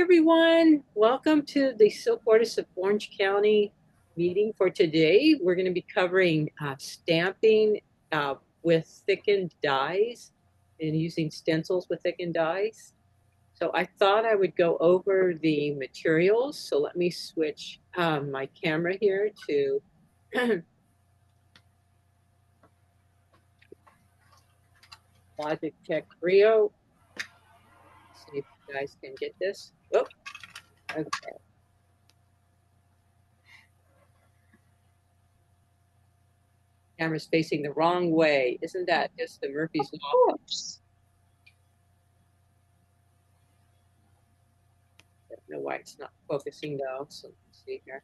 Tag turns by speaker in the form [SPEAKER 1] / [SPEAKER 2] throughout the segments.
[SPEAKER 1] everyone. Welcome to the Silk Artists of Orange County meeting for today. We're going to be covering stamping with thickened dyes and using stencils with thickened dyes. So I thought I would go over the materials. So let me switch my camera here to Logic Tech Rio. See if you guys can get this. Oh, okay. Camera's facing the wrong way. Isn't that just the Murphy's Law? I don't know why it's not focusing though. So let's see here.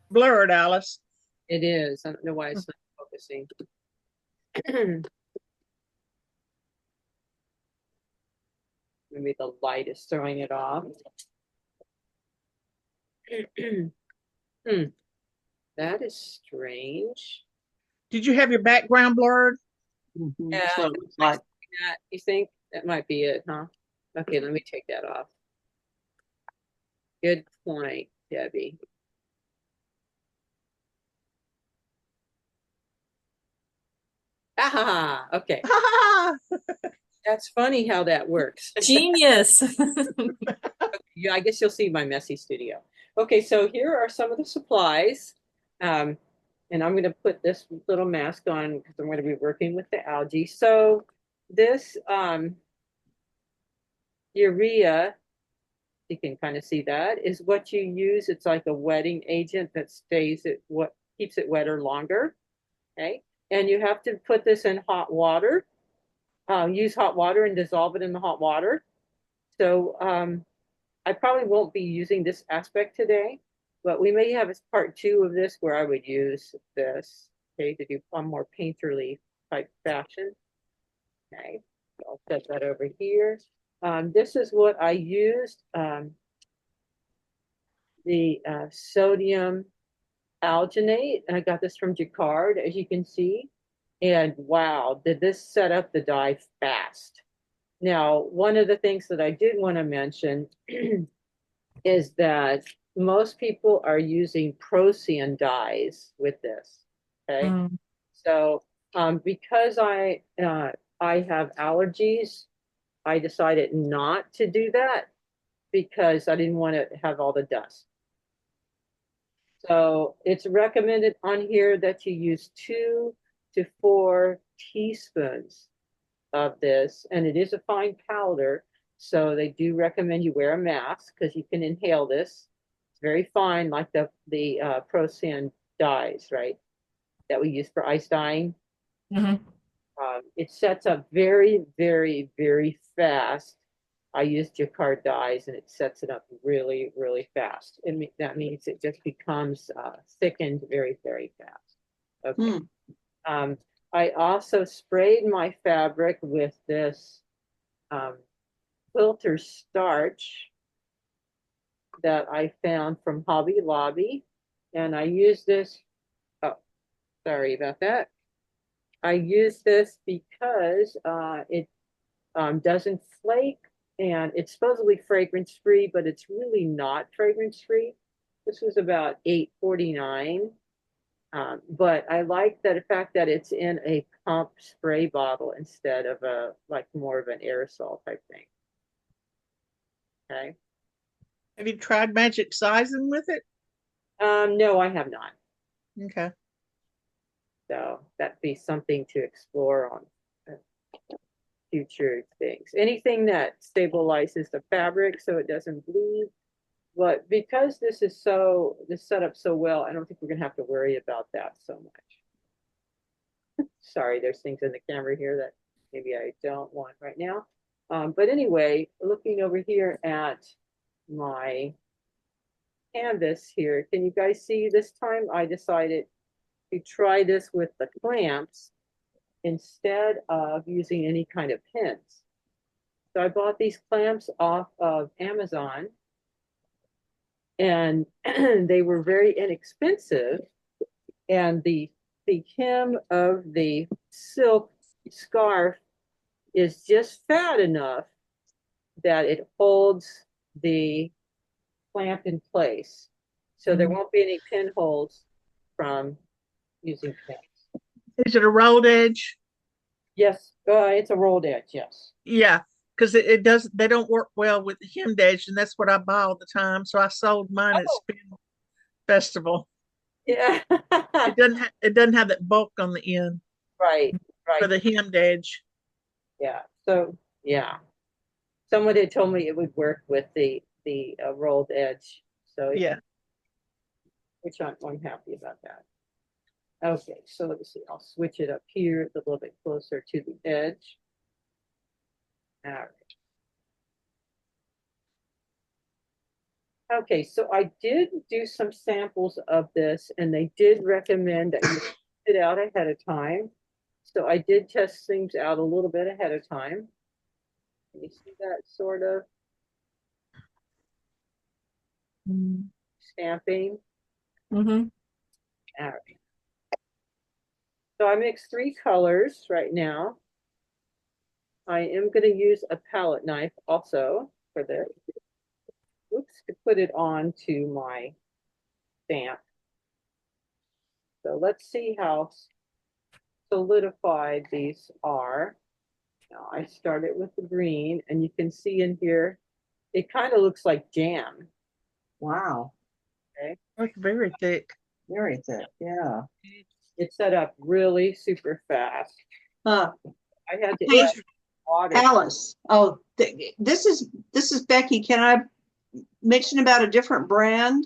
[SPEAKER 2] Blurred, Alice.
[SPEAKER 1] It is. I don't know why it's not focusing. Maybe the light is throwing it off. That is strange.
[SPEAKER 2] Did you have your background blurred?
[SPEAKER 1] Yeah,
[SPEAKER 2] So it looks like
[SPEAKER 1] that. You think that might be it, huh? Okay, let me take that off. Good point, Debbie. Ah, okay. That's funny how that works.
[SPEAKER 3] Genius.
[SPEAKER 1] Yeah, I guess you'll see my messy studio. Okay, so here are some of the supplies. And I'm going to put this little mask on because I'm going to be working with the algae. So this urea, you can kind of see that, is what you use. It's like a wetting agent that what keeps it wetter longer. Okay. And you have to put this in hot water. Use hot water and dissolve it in the hot water. So I probably won't be using this aspect today, but we may have a part two of this where I would use this, okay, to do a more painterly type fashion. Okay, so I'll set that over here. This is what I used, the sodium alginate. I got this from Jacquard, as you can see. And wow, did this set up the dye fast. Now, one of the things that I did want to mention is that most people are using Procyan dyes with this. Okay, so because I have allergies, I decided not to do that because I didn't want to have all the dust. So it's recommended on here that you use 2 to 4 teaspoons of this, and it is a fine powder. So they do recommend you wear a mask because you can inhale this. It's very fine, like the Procyan dyes, right? That we use for ice dyeing. It sets up very, very, very fast. I use Jacquard dyes, and it sets it up really, really fast. And that means it just becomes thickened very, very fast. Okay. I also sprayed my fabric with this quilter starch that I found from Hobby Lobby. And I use this, oh, sorry about that. I use this because it doesn't flake and it's supposedly fragrance free, but it's really not fragrance free. This was about $8.49. But I like the fact that it's in a pump spray bottle instead of like more of an aerosol type thing. Okay.
[SPEAKER 2] Have you tried magic sizing with it?
[SPEAKER 1] No, I have not.
[SPEAKER 2] Okay.
[SPEAKER 1] So that'd be something to explore on future things. Anything that stabilizes the fabric so it doesn't bleed. But because this set up so well, I don't think we're gonna have to worry about that so much. Sorry, there's things in the camera here that maybe I don't want right now. But anyway, looking over here at my canvas here, can you guys see this time I decided to try this with the clamps instead of using any kind of pins. So I bought these clamps off of Amazon and they were very inexpensive. And the hem of the silk scarf is just fat enough that it holds the clamp in place. So there
[SPEAKER 2] Mhm.
[SPEAKER 1] won't be any pinholes from using pins.
[SPEAKER 2] Is it a rolled edge?
[SPEAKER 1] Yes, it's a rolled edge, yes.
[SPEAKER 2] Yeah, because it does. They don't work well with the hemmed edge, and that's what I buy all the time. So I sold mine at
[SPEAKER 1] Oh,
[SPEAKER 2] Spin Festival.
[SPEAKER 1] yeah.
[SPEAKER 2] It doesn't have that bulk on the end
[SPEAKER 1] Right,
[SPEAKER 2] for
[SPEAKER 1] right.
[SPEAKER 2] the hemmed edge.
[SPEAKER 1] Yeah. So, yeah. Someone had told me it would work with the rolled edge. So,
[SPEAKER 2] Yeah.
[SPEAKER 1] which I'm happy about that. Okay, so let me see. I'll switch it up here a little bit closer to the edge. All right. Okay, so I did do some samples of this, and they did recommend that you test it out ahead of time. So I did test things out a little bit ahead of time. Can you see that sort of stamping?
[SPEAKER 2] Mm-hmm.
[SPEAKER 1] All right. So I mixed 3 colors right now. I am going to use a palette knife also for this. Oops, to put it on to my stamp. So let's see how solidified these are. Now I started with the green, and you can see in here, it kind of looks like jam.
[SPEAKER 3] Wow,
[SPEAKER 1] Okay,
[SPEAKER 2] That's very thick.
[SPEAKER 3] very thick. Yeah.
[SPEAKER 1] it's set up really super fast.
[SPEAKER 3] Huh.
[SPEAKER 1] I had to
[SPEAKER 3] Hey,
[SPEAKER 1] add water.
[SPEAKER 3] Alice. Oh, this is Becky. Can I mention about a different brand?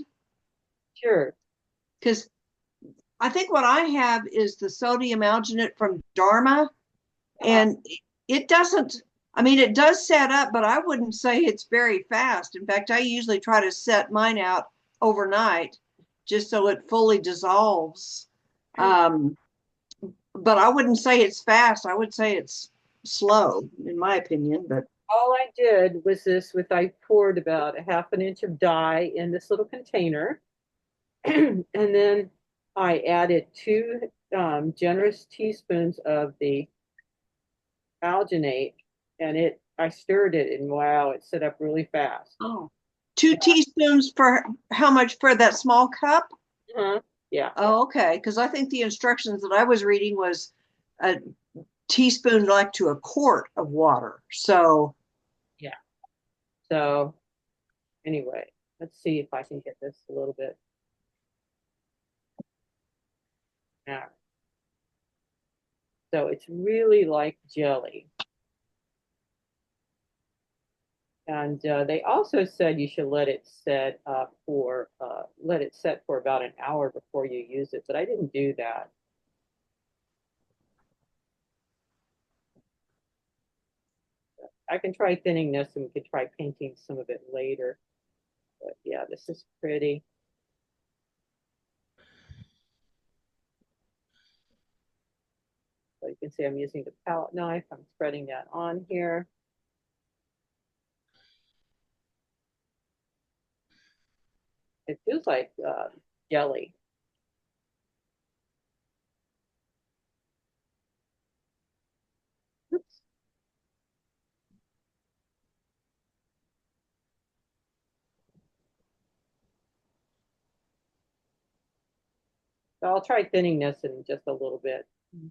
[SPEAKER 1] Sure.
[SPEAKER 3] Because I think what I have is the sodium alginate from Dharma, and it doesn't. I mean, it does set up, but I wouldn't say it's very fast. In fact, I usually try to set mine out overnight just so it fully dissolves. But I wouldn't say it's fast. I would say it's slow, in my opinion. But
[SPEAKER 1] All I did was this with, I poured about a 1/2 inch of dye in this little container. And then I added 2 generous teaspoons of the alginate, and I stirred it, and wow, it set up really fast.
[SPEAKER 3] oh, 2 teaspoons for how much for that small cup?
[SPEAKER 1] Uh-huh. Yeah.
[SPEAKER 3] Oh, okay. Because I think the instructions that I was reading was a teaspoon like to a quart of water. So
[SPEAKER 1] Yeah. So anyway, let's see if I can get this a little bit. Yeah. So it's really like jelly. And they also said you should let it set for about an hour before you use it, but I didn't do that. I can try thinning this, and we could try painting some of it later. But yeah, this is pretty. So you can see I'm using the palette knife. I'm spreading that on here. It feels like jelly. Oops. So I'll try thinning this in just a little bit.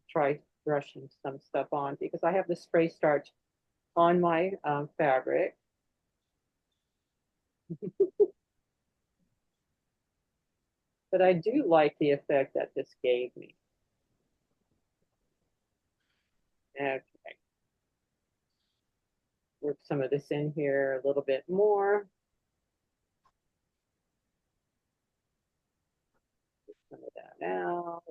[SPEAKER 1] Try brushing some stuff on because I have the spray starch on my fabric. But I do like the effect that this gave me. Okay. Work some of this in here a little bit more. Get some of that out.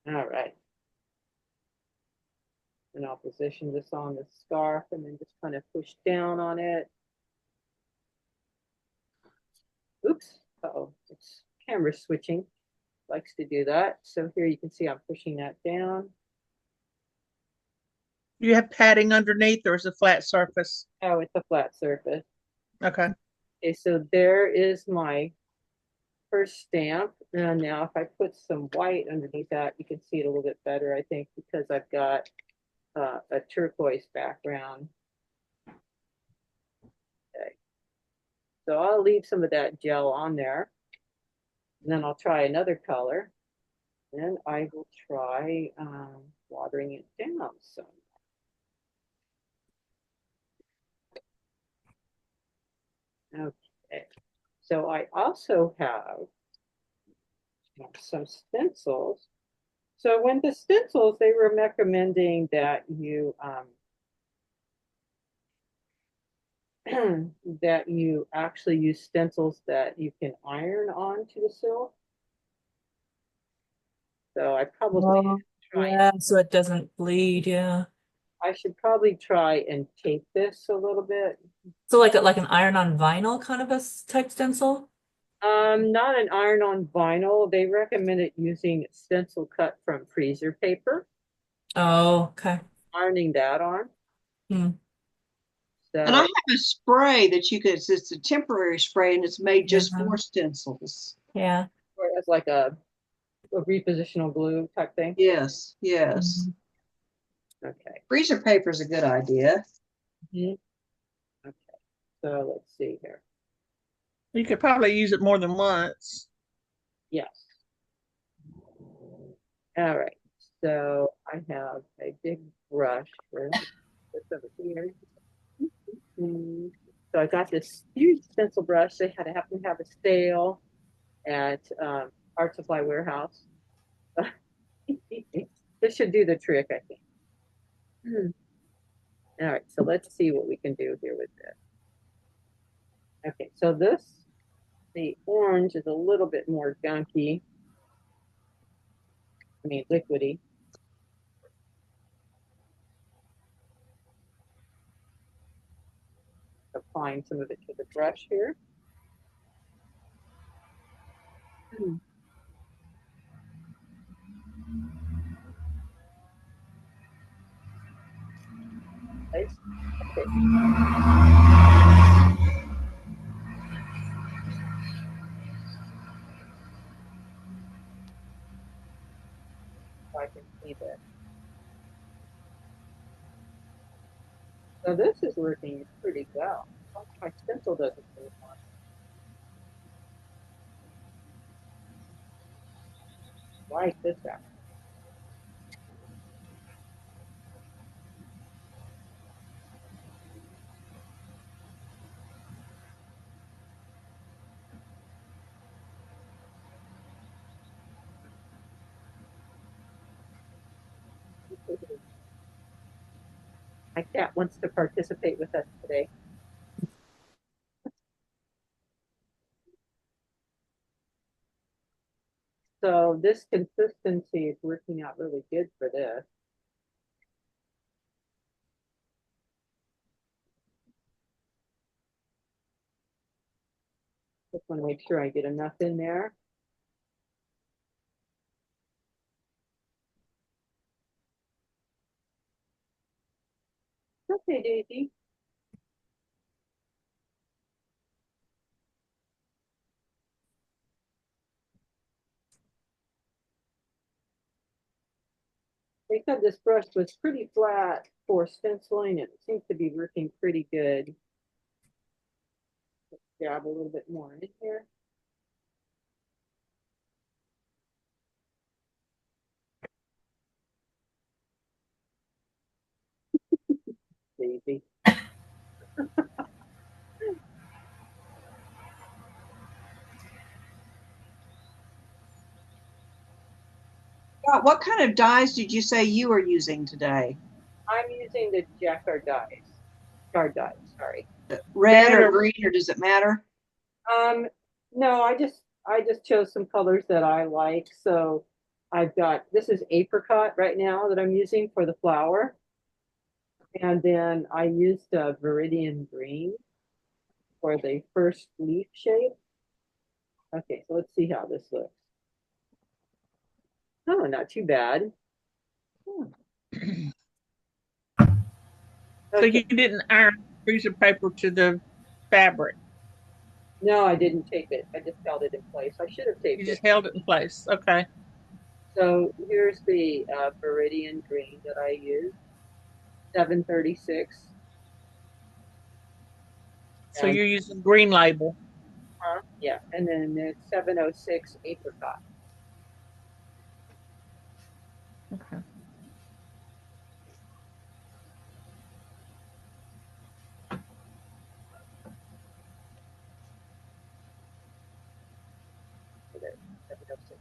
[SPEAKER 1] All right. And I'll position this on the scarf and then just kind of push down on it. Oops. Uh-oh, it's camera switching. Likes to do that. So here you can see I'm pushing that down.
[SPEAKER 2] Do you have padding underneath, or is it a flat surface?
[SPEAKER 1] Oh, it's a flat surface.
[SPEAKER 2] Okay.
[SPEAKER 1] Okay, so there is my first stamp. And now if I put some white underneath that, you can see it a little bit better, I think, because I've got a turquoise background. Okay. So I'll leave some of that gel on there. And then I'll try another color. Then I will try watering it down some. Okay. So I also have some stencils. So when the stencils, they were recommending that you that you actually use stencils that you can iron onto the silk. So I probably
[SPEAKER 4] Oh,
[SPEAKER 1] try.
[SPEAKER 4] yeah, so it doesn't bleed, yeah.
[SPEAKER 1] I should probably try and tape this a little bit.
[SPEAKER 4] So like an iron-on vinyl kind of a type stencil?
[SPEAKER 1] Not an iron-on vinyl. They recommended using stencil cut from freezer paper,
[SPEAKER 4] Oh, okay.
[SPEAKER 1] ironing that on.
[SPEAKER 4] Hmm.
[SPEAKER 3] And I
[SPEAKER 1] So
[SPEAKER 3] have a spray that you could, it's a temporary spray and it's made just
[SPEAKER 4] Yeah.
[SPEAKER 3] for stencils.
[SPEAKER 4] Yeah.
[SPEAKER 1] it's like a repositional glue type thing.
[SPEAKER 3] Yes, yes.
[SPEAKER 4] Mhm.
[SPEAKER 1] Okay.
[SPEAKER 3] Freezer paper is a good idea.
[SPEAKER 1] Okay. So let's see here.
[SPEAKER 2] You could probably use it more than once.
[SPEAKER 1] Yes. All right. So I have a big brush for this over here. So I got this huge stencil brush. They had to happen to have a sale at Art Supply Warehouse. This should do the trick, I think. All right, so let's see what we can do here with this. Okay, so the orange is a little bit more gunky. I mean, liquidy. Applying some of it to the brush here. Nice. Okay. So I can see this. So this is working pretty well. My stencil doesn't move on. Like this out. My cat wants to participate with us today. So this consistency is working out really good for this. Just want to make sure I get enough in there. Okay, Daisy. They said this brush was pretty flat for stenciling. It seems to be working pretty good. Let's dab a little bit more in here. Daisy.
[SPEAKER 3] What kind of dyes did you say you were using today?
[SPEAKER 1] I'm using the Jacquard dyes. Jacquard dyes, sorry.
[SPEAKER 3] Red
[SPEAKER 1] Red
[SPEAKER 3] or
[SPEAKER 1] or-
[SPEAKER 3] green, or does it matter?
[SPEAKER 1] No, I just chose some colors that I like. So I've got, this is apricot right now that I'm using for the flower. And then I used Viridian Green for the first leaf shape. Okay, so let's see how this looks. Oh, not too bad.
[SPEAKER 2] So you didn't iron freezer paper to the fabric.
[SPEAKER 1] No, I didn't tape it. I just held it in place. I should have taped
[SPEAKER 2] You
[SPEAKER 1] it.
[SPEAKER 2] just held it in place. Okay.
[SPEAKER 1] So here's the Viridian Green that I used. 736.
[SPEAKER 2] So
[SPEAKER 1] And
[SPEAKER 2] you're using Green Label.
[SPEAKER 1] yeah, and then it's 706 apricot.
[SPEAKER 4] Okay.
[SPEAKER 1] So there's 706.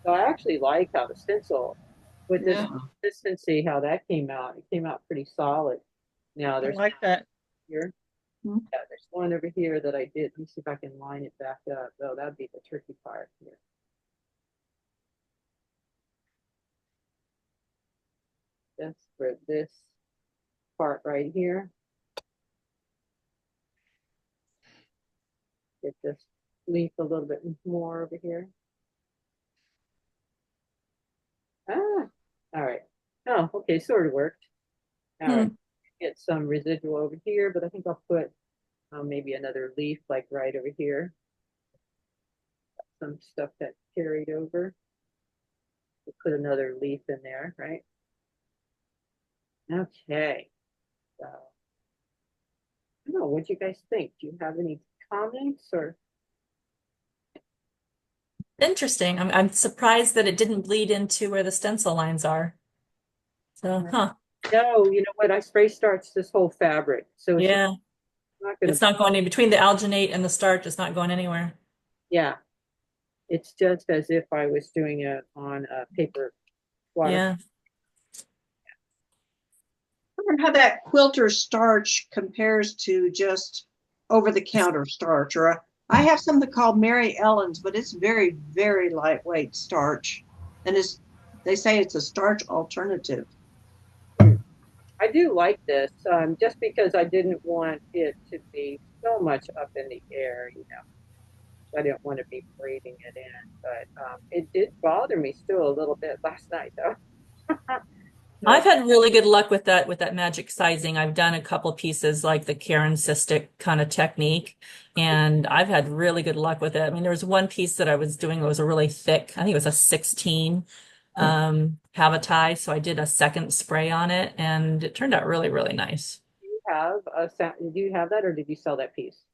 [SPEAKER 1] So I actually like how the stencil with this
[SPEAKER 3] Yeah.
[SPEAKER 1] consistency, how that came out. It came out pretty solid. Now
[SPEAKER 2] I
[SPEAKER 1] there's
[SPEAKER 2] like that.
[SPEAKER 1] here.
[SPEAKER 3] Hmm.
[SPEAKER 1] Yeah, there's one over here that I did. Let me see if I can line it back up. Oh, that'd be the tricky part here. That's for this part right here. Get this leaf a little bit more over here. Ah, all right. Oh, okay, sort of worked. All right. Get some residual over here, but I think I'll put maybe another leaf like right over here. Some stuff that carried over. We'll put another leaf in there, right? Okay. So, I don't know, what do you guys think? Do you have any comments or?
[SPEAKER 4] Interesting. I'm surprised that it didn't bleed into where the stencil lines are. So, huh.
[SPEAKER 1] No, you know what? I spray starched this whole fabric, so it's
[SPEAKER 4] Yeah.
[SPEAKER 1] not gonna.
[SPEAKER 4] It's not going in between the alginate and the starch. It's not going anywhere.
[SPEAKER 1] Yeah, it's just as if I was doing it on a paper water.
[SPEAKER 4] Yeah.
[SPEAKER 3] I wonder how that quilter starch compares to just over-the-counter starch. Or I have something called Mary Ellen's, but it's very, very lightweight starch, and they say it's a starch alternative.
[SPEAKER 1] I do like this, just because I didn't want it to be so much up in the air, you know. I didn't want to be breathing it in, but it did bother me still a little bit last night, though.
[SPEAKER 4] I've had really good luck with that magic sizing. I've done a couple pieces like the Karen cystic kind of technique, and I've had really good luck with it. I mean, there was one piece that I was doing that was a really thick, I think it was a 16 habitai, so I did a second spray on it, and it turned out really, really nice.
[SPEAKER 1] Do you have that, or did you sell that piece?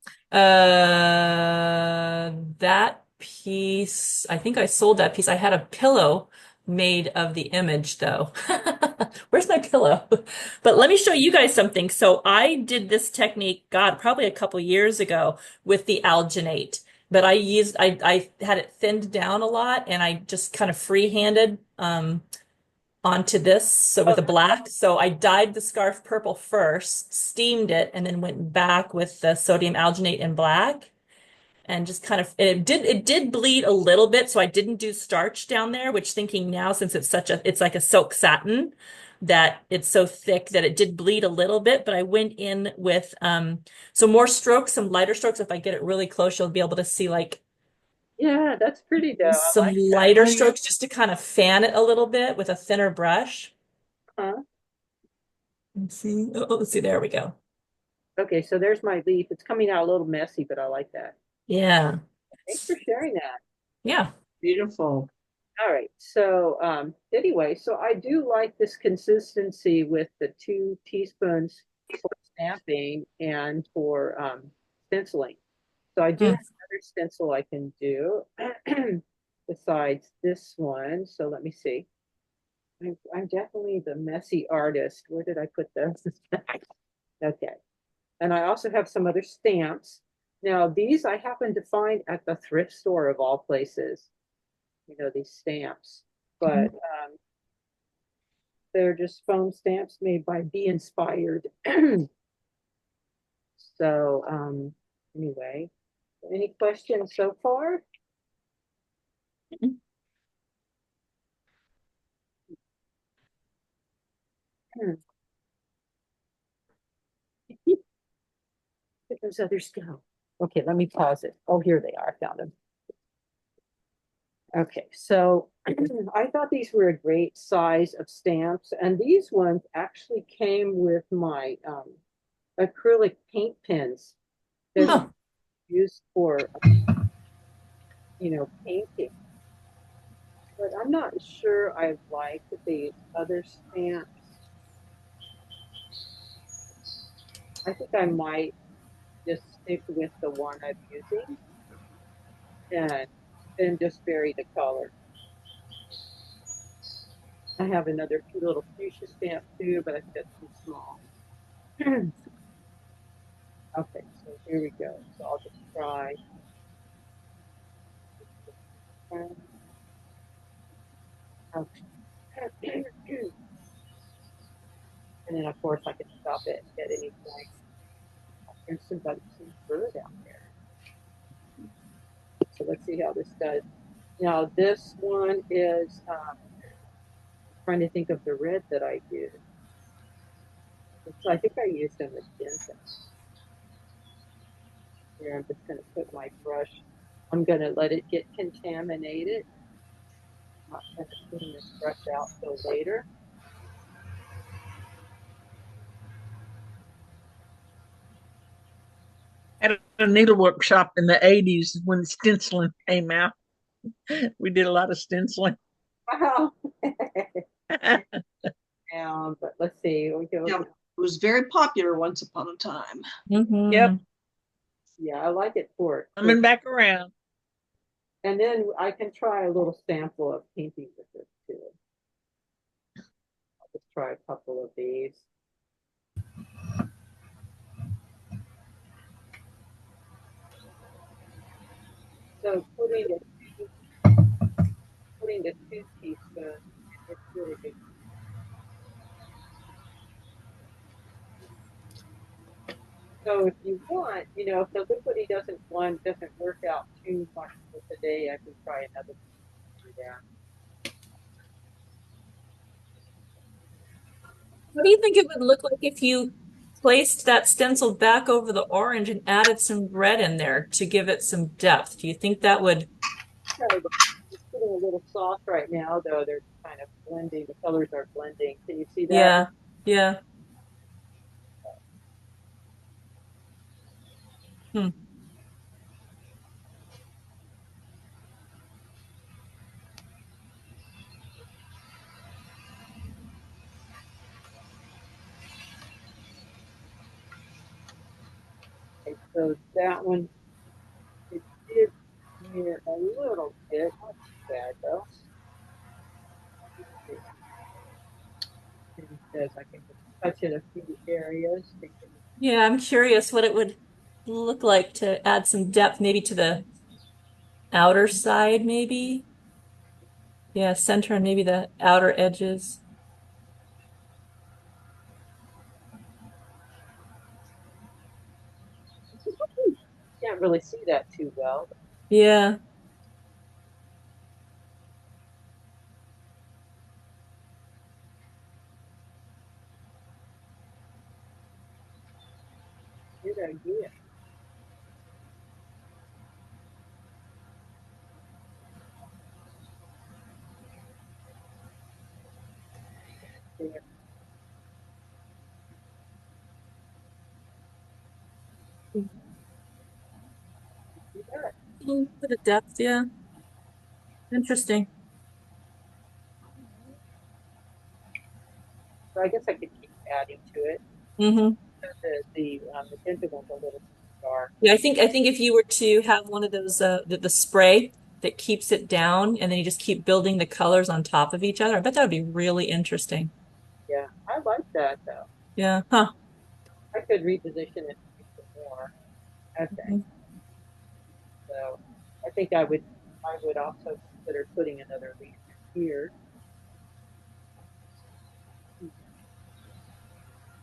[SPEAKER 4] That piece, I think I sold that piece. I had a pillow made of the image though. Where's my pillow? But let me show you guys something. So I did this technique, God, probably a couple years ago with the alginate. But I had it thinned down a lot and I just kind of free-handed onto this. So with a black, so I dyed the scarf purple first, steamed it, and then went back with the sodium alginate in black and just kind of it did bleed a little bit, so I didn't do starch down there, which thinking now since it's like a silk satin that it's so thick that it did bleed a little bit, but I went in with some more strokes, some lighter strokes. If I get it really close, you'll be able to see like
[SPEAKER 1] Yeah, that's pretty though. I
[SPEAKER 4] some
[SPEAKER 1] like that.
[SPEAKER 4] lighter strokes just to kind of fan it a little bit with a thinner brush.
[SPEAKER 1] Huh?
[SPEAKER 4] Let's see. Oh, let's see. There we go.
[SPEAKER 1] Okay, so there's my leaf. It's coming out a little messy, but I like that.
[SPEAKER 4] Yeah.
[SPEAKER 1] Thanks for sharing that.
[SPEAKER 4] Yeah.
[SPEAKER 3] Beautiful.
[SPEAKER 1] All right. So anyway, so I do like this consistency with the 2 teaspoons for stamping and for stenciling. So I do have another stencil I can do besides this one. So let me see. I'm definitely the messy artist. Where did I put those? Okay. And I also have some other stamps. Now, these I happen to find at the thrift store of all places, you know, these stamps. But they're just foam stamps made by Be Inspired. So, anyway, any questions so far? Where those others go? Okay, let me pause it. Oh, here they are. I found them. Okay, so I thought these were a great size of stamps, and these ones actually came with my acrylic paint pens that
[SPEAKER 4] Huh.
[SPEAKER 1] used for, you know, painting. But I'm not sure I like the other stamps. I think I might just stick with the one I'm using and then just vary the color. I have another little fuchsia stamp too, but I think that's too small. Okay, so here we go. So I'll just try. Okay. And then of course I can stop it at any point. There's some bird out there. So let's see how this does. Now this one is trying to think of the red that I used. So I think I used a magenta. Here I'm just going to put my brush. I'm going to let it get contaminated. I'm not going to clean this brush out till later.
[SPEAKER 2] At a needle workshop in the 80s when stenciling came out. We did a lot of stenciling.
[SPEAKER 1] Wow. But let's see. We go.
[SPEAKER 3] Yeah, it was very popular once upon a time.
[SPEAKER 4] Mm-hmm.
[SPEAKER 2] Yep.
[SPEAKER 1] Yeah, I like it for it.
[SPEAKER 2] Coming back around.
[SPEAKER 1] And then I can try a little sample of painting with this too. I'll just try a couple of these. So putting the 2 teaspoons, it's really good. So if you want, if the liquidy doesn't work out too much for today, I can try another one. Yeah.
[SPEAKER 4] What do you think it would look like if you placed that stencil back over the orange and added some red in there to give it some depth? Do you think that would?
[SPEAKER 1] It's getting a little soft right now, though. They're kind of blending. The colors are blending. Can you see that?
[SPEAKER 4] Yeah, yeah. Hmm.
[SPEAKER 1] Okay, so that one, it did smear a little bit. Not too bad, though. It says I can just touch it a few areas.
[SPEAKER 4] Yeah, I'm curious what it would look like to add some depth, maybe to the outer side, maybe. Yeah, center and maybe the outer edges.
[SPEAKER 1] Can't really see that too well.
[SPEAKER 4] Yeah.
[SPEAKER 1] Good idea. Yeah. Yeah.
[SPEAKER 4] A little bit of depth, yeah. Interesting.
[SPEAKER 1] So I guess I could keep adding to it.
[SPEAKER 4] Mm-hmm.
[SPEAKER 1] The magenta one's a little dark.
[SPEAKER 4] Yeah, I think if you were to have one of those the spray that keeps it down and then you just keep building the colors on top of each other, I bet that would be really interesting.
[SPEAKER 1] Yeah, I like that though.
[SPEAKER 4] Yeah. Huh.
[SPEAKER 1] I could reposition it some more. Okay,
[SPEAKER 4] Mhm.
[SPEAKER 1] so I would also consider putting another leaf here.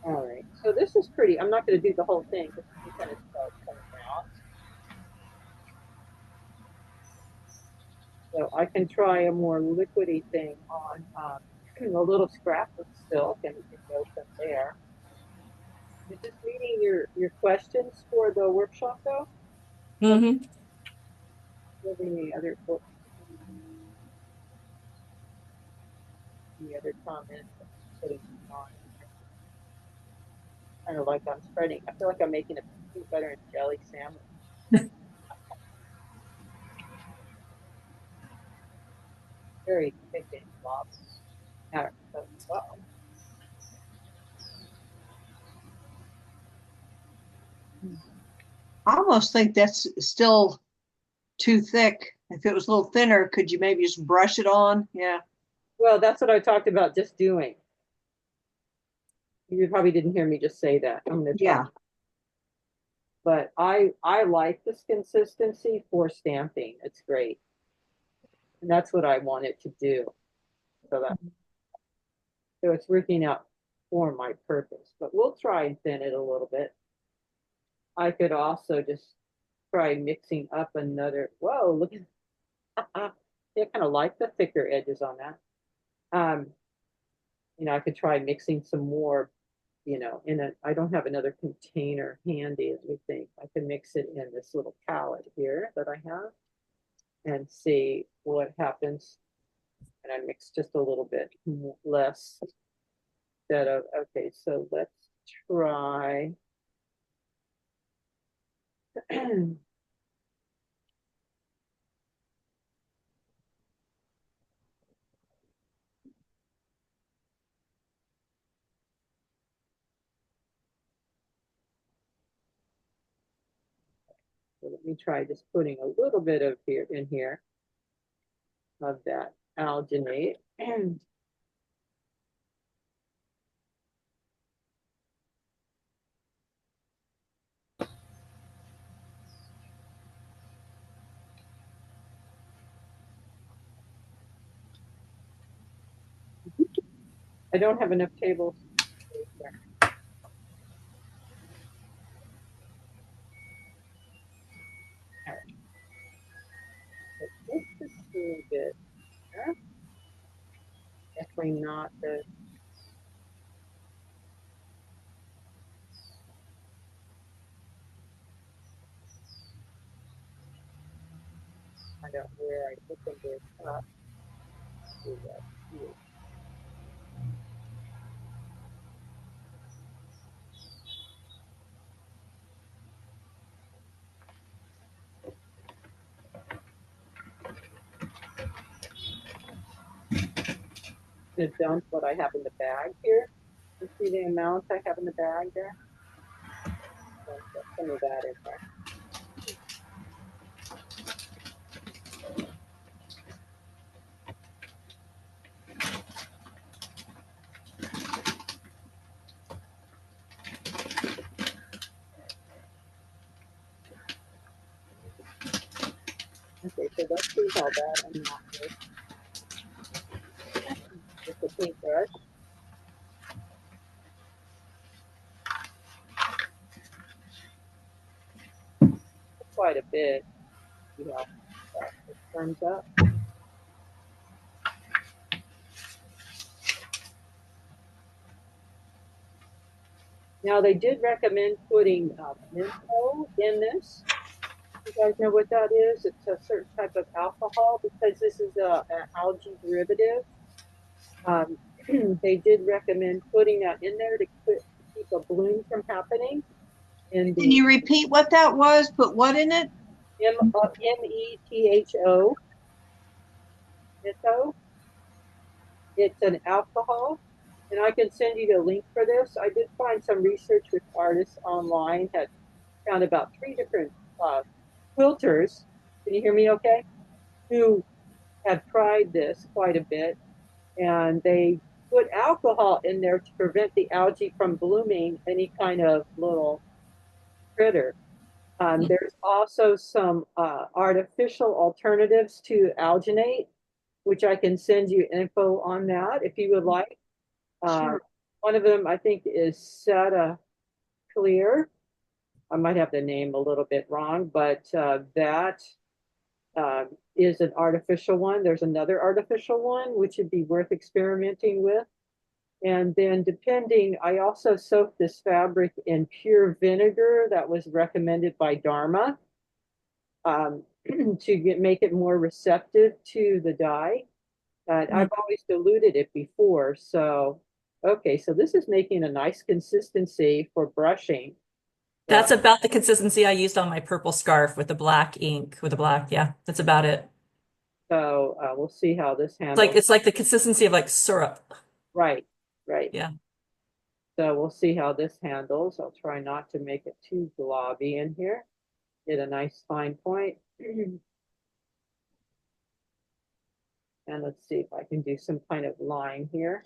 [SPEAKER 1] All right, so this is pretty. I'm not going to do the whole thing because you kind of start coming out. So I can try a more liquidy thing on a little scrap of silk and go from there. Is this meeting your questions for the workshop though?
[SPEAKER 4] Mm-hmm.
[SPEAKER 1] Do you have any other books? Any other comments? Putting on. Kind of like I'm spreading. I feel like I'm making a peanut butter and jelly sandwich. very thick and glossy. Wow.
[SPEAKER 3] I almost think that's still too thick. If it was a little thinner, could you maybe just brush it on? Yeah.
[SPEAKER 1] Well, that's what I talked about just doing. You probably didn't hear me just say that. I'm gonna try.
[SPEAKER 3] Yeah.
[SPEAKER 1] But I like this consistency for stamping. It's great. And that's what I want it to do. So it's working out for my purpose. But we'll try and thin it a little bit. I could also just try mixing up another. Whoa, look at yeah, I kind of like the thicker edges on that. I could try mixing some more, I don't have another container handy as we think. I can mix it in this little palette here that I have and see what happens. And I mix just a little bit less instead of, okay, so let's try. So let me try just putting a little bit of here in here of that alginate. I don't have enough tables. Just a little bit. Yeah? Definitely not the. I don't know where I put them there. Do that here. To dump what I have in the bag here. You see the amount I have in the bag there? So put some of that in there. Okay, so let's see how that amount is. With the paintbrush. Quite a bit. See how it turns up. Now they did recommend putting menthol in this. You guys know what that is? It's a certain type of alcohol because this is an algae derivative. They did recommend putting that in there to keep a bloom from happening. In
[SPEAKER 3] Can you repeat what that was? Put what in it?
[SPEAKER 1] metho. Metho. It's an alcohol, and I can send you the link for this. I did find some research with artists online had found about 3 different quilters. Can you hear me okay? Who have tried this quite a bit, and they put alcohol in there to prevent the algae from blooming any kind of little critter. There's also some artificial alternatives to alginate, which I can send you info on that if you would like.
[SPEAKER 3] Sure.
[SPEAKER 1] One of them, I think, is Seta Clear. I might have the name a little bit wrong, but that is an artificial one. There's another artificial one, which would be worth experimenting with. And then depending, I also soaked this fabric in pure vinegar that was recommended by Dharma to make it more receptive to the dye. I've always diluted it before. So, okay, so this is making a nice consistency for brushing.
[SPEAKER 4] That's about the consistency I used on my purple scarf with the black ink, with the black. Yeah, that's about it.
[SPEAKER 1] So we'll see how this
[SPEAKER 4] It's
[SPEAKER 1] handles.
[SPEAKER 4] it's like the consistency of like syrup.
[SPEAKER 1] Right, right.
[SPEAKER 4] Yeah.
[SPEAKER 1] So we'll see how this handles. I'll try not to make it too globby in here. Get a nice fine point. And let's see if I can do some kind of line here.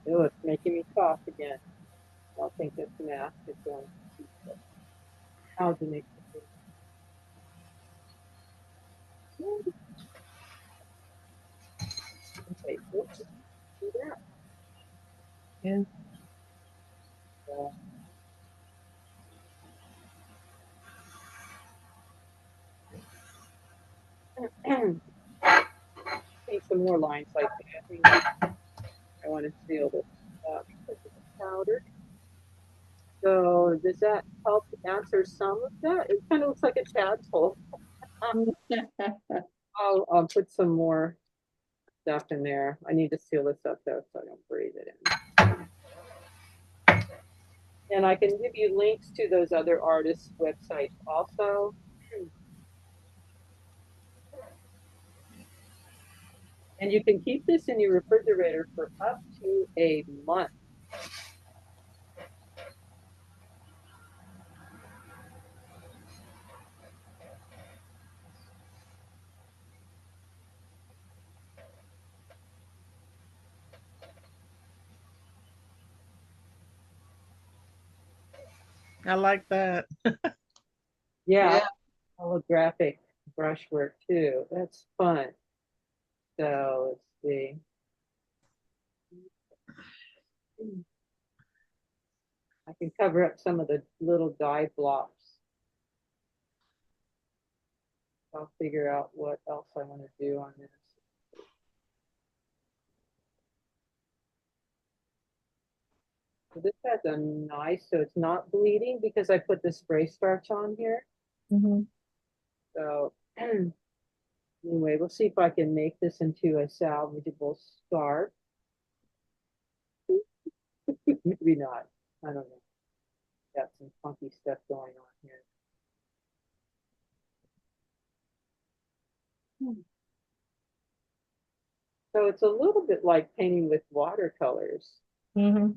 [SPEAKER 1] Oh, it's making me cough again. I don't think this mask is going to keep it. Alginate. Okay, oops, do that.
[SPEAKER 2] Yeah. Take some more lines like that. I want to seal this up because it's powder. So does that help answer some of that? It kind of looks like a tadpole. I'll put some more stuff in there. I need to seal this up though, so I don't breathe it in. And I can give you links to those other artists' websites also. And you can keep this in your refrigerator for up to a month. I like that.
[SPEAKER 1] Yeah, holographic brushwork too. That's fun. So let's see. I can cover up some of the little dye blobs. I'll figure out what else I want to do on this. So this has a nice, so it's not bleeding because I put the spray starch on here.
[SPEAKER 2] Mm-hmm.
[SPEAKER 1] So anyway, we'll see if I can make this into a salvageable scarf. Maybe not. I don't know. Got some funky stuff going on here. So it's a little bit like painting with watercolors.
[SPEAKER 2] Mm-hmm.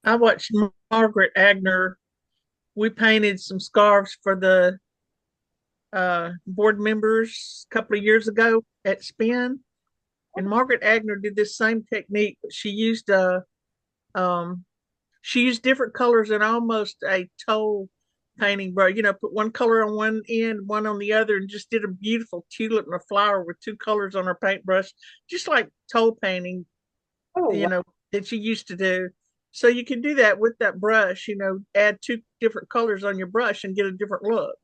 [SPEAKER 2] I watched Margaret Agner. We painted some scarves for the board members a couple of years ago at Spin, and Margaret Agner did this same technique, but um, she used different colors and almost a toe painting brush. You know, put one color on one end, one on the other, and just did a beautiful tulip and a flower with two colors on her paintbrush, just like toe painting,
[SPEAKER 1] Oh,
[SPEAKER 2] you
[SPEAKER 1] wow.
[SPEAKER 2] know, that she used to do. So you can do that with that brush, you know, add two different colors on your brush and get a different look.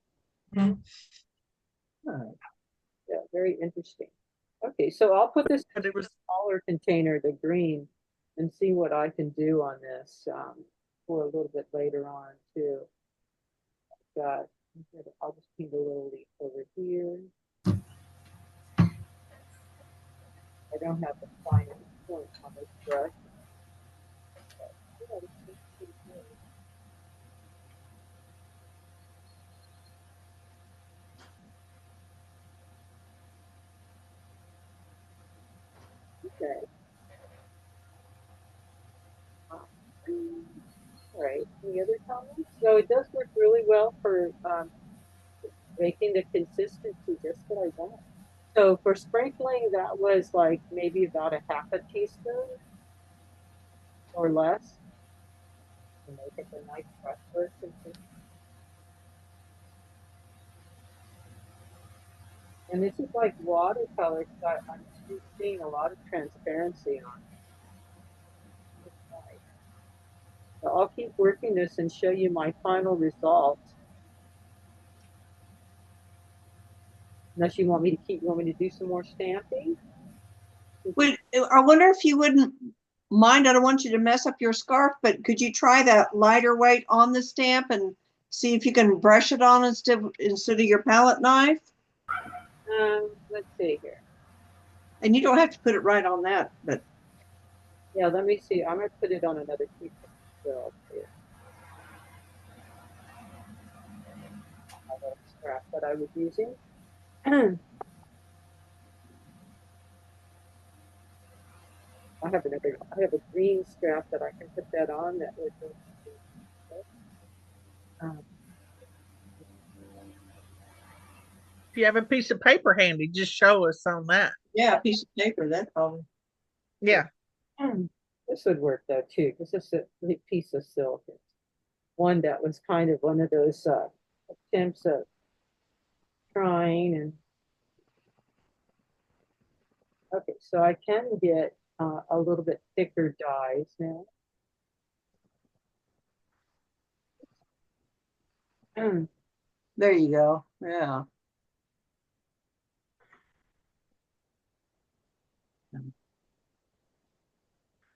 [SPEAKER 4] Mm-hmm.
[SPEAKER 1] Yeah, very interesting. Okay, so I'll put this
[SPEAKER 2] But
[SPEAKER 1] in
[SPEAKER 2] it was
[SPEAKER 1] a smaller container, the green, and see what I can do on this for a little bit later on too. Got, I'll just paint a little leaf over here. I don't have the finest point on this brush. But, okay. All right. Any other comments? So it does work really well for making the consistency just what I want. So for sprinkling, that was like maybe about a half a teaspoon or less to make it a nice brushwork consistency. And this is like watercolor, so I'm seeing a lot of transparency on it. So I'll keep working this and show you my final result. Unless you want me to do some more stamping?
[SPEAKER 3] Wait, I wonder if you wouldn't mind. I don't want you to mess up your scarf, but could you try that lighter weight on the stamp and see if you can brush it on instead of your palette knife?
[SPEAKER 1] Let's see here.
[SPEAKER 3] And you don't have to put it right on that, but
[SPEAKER 1] Yeah, let me see. I'm gonna put it on another piece of film here. scrap that I was using. I have a green scrap that I can put that on that would um,
[SPEAKER 2] If you have a piece of paper handy, just show us on that.
[SPEAKER 3] Yeah, a piece of paper, that's all.
[SPEAKER 2] Yeah.
[SPEAKER 1] this would work though too, because this is a piece of silk. It's one that was kind of one of those attempts of trying and okay, so I can get a little bit thicker dyes now.
[SPEAKER 3] There you go. Yeah.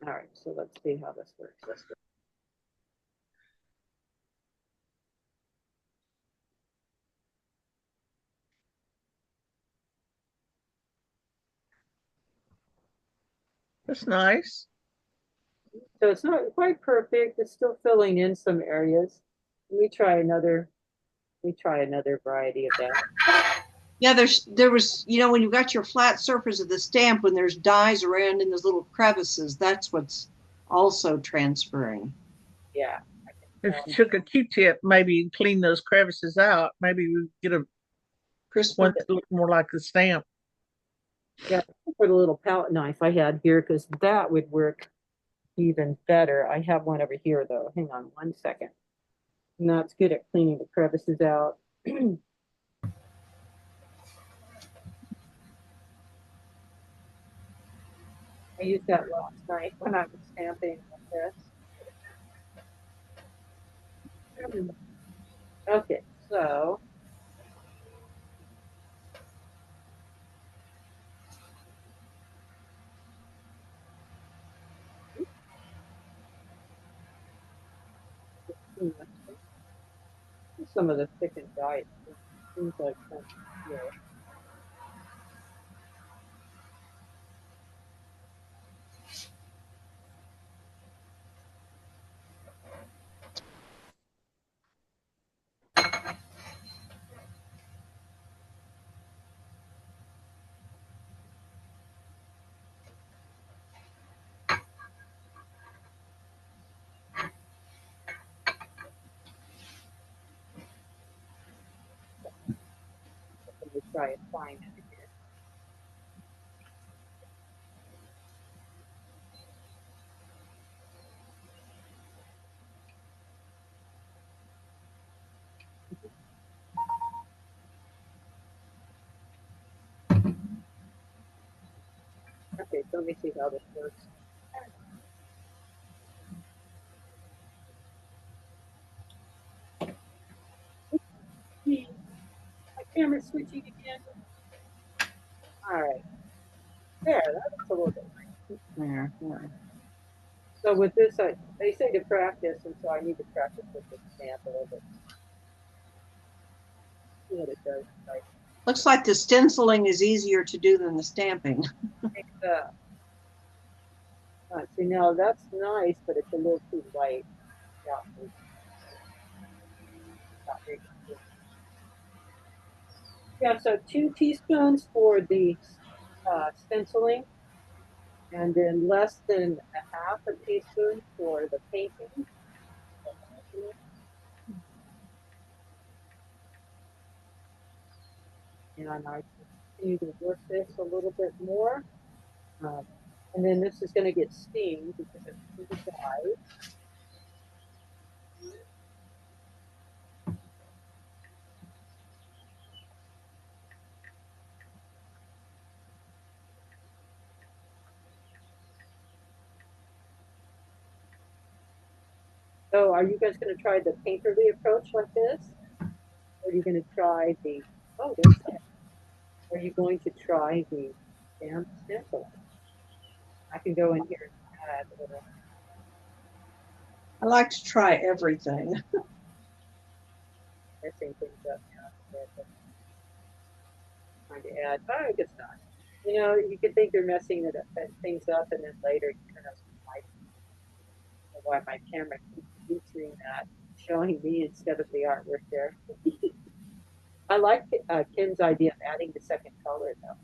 [SPEAKER 1] All right, so let's see how this works.
[SPEAKER 2] That's nice.
[SPEAKER 1] So it's not quite perfect. It's still filling in some areas. We try another variety of that.
[SPEAKER 3] Yeah, there was, when you've got your flat surface of the stamp, when there's dyes around in those little crevices, that's what's also transferring.
[SPEAKER 1] Yeah.
[SPEAKER 2] If you took a Q-tip, maybe clean those crevices out, maybe we get a
[SPEAKER 3] Crisper.
[SPEAKER 2] one that look more like the stamp.
[SPEAKER 1] Yeah, for the little palette knife I had here, because that would work even better. I have one over here though. Hang on one second. And that's good at cleaning the crevices out. I used that last night when I was stamping this. Okay, so some of the thickened dye seems like some here. Let me try applying it here. Okay, so let me see how this works. My camera's switching again. All right, there, that's a little bit.
[SPEAKER 3] There. Yeah.
[SPEAKER 1] So with this, they say to practice, and so I need to practice with the stamp a little bit. See what it does. Like,
[SPEAKER 3] Looks like the stenciling is easier to do than the stamping.
[SPEAKER 1] see, now that's nice, but it's a little too light. Yeah, yeah, so 2 teaspoons for the stenciling, and then less than a half a teaspoon for the painting. And I continue to work this a little bit more. And then this is going to get steamed because it's too dry. So are you guys going to try the painterly approach like this? Or are you going to try the, oh, there's that. Are you going to try the stencil? I can go in here and add a little.
[SPEAKER 3] I like to try everything.
[SPEAKER 1] Messing things up now. Trying to add, oh, it's not. You know, you could think you're messing things up, and then later you turn out why my camera keeps featuring that, showing me instead of the artwork there. I like Kim's idea of adding the second color though.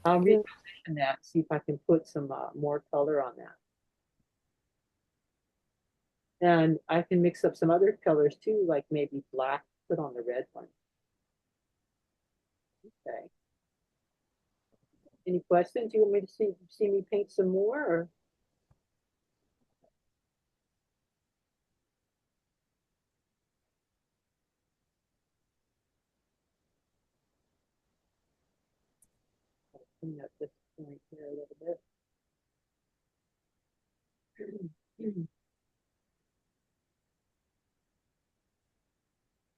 [SPEAKER 1] I'll
[SPEAKER 2] Yeah.
[SPEAKER 1] reposition that, see if I can put some more color on that. And I can mix up some other colors too, like maybe black, put on the red one. Okay. Any questions? You want me to see me paint some more or? Clean up this point here a little bit.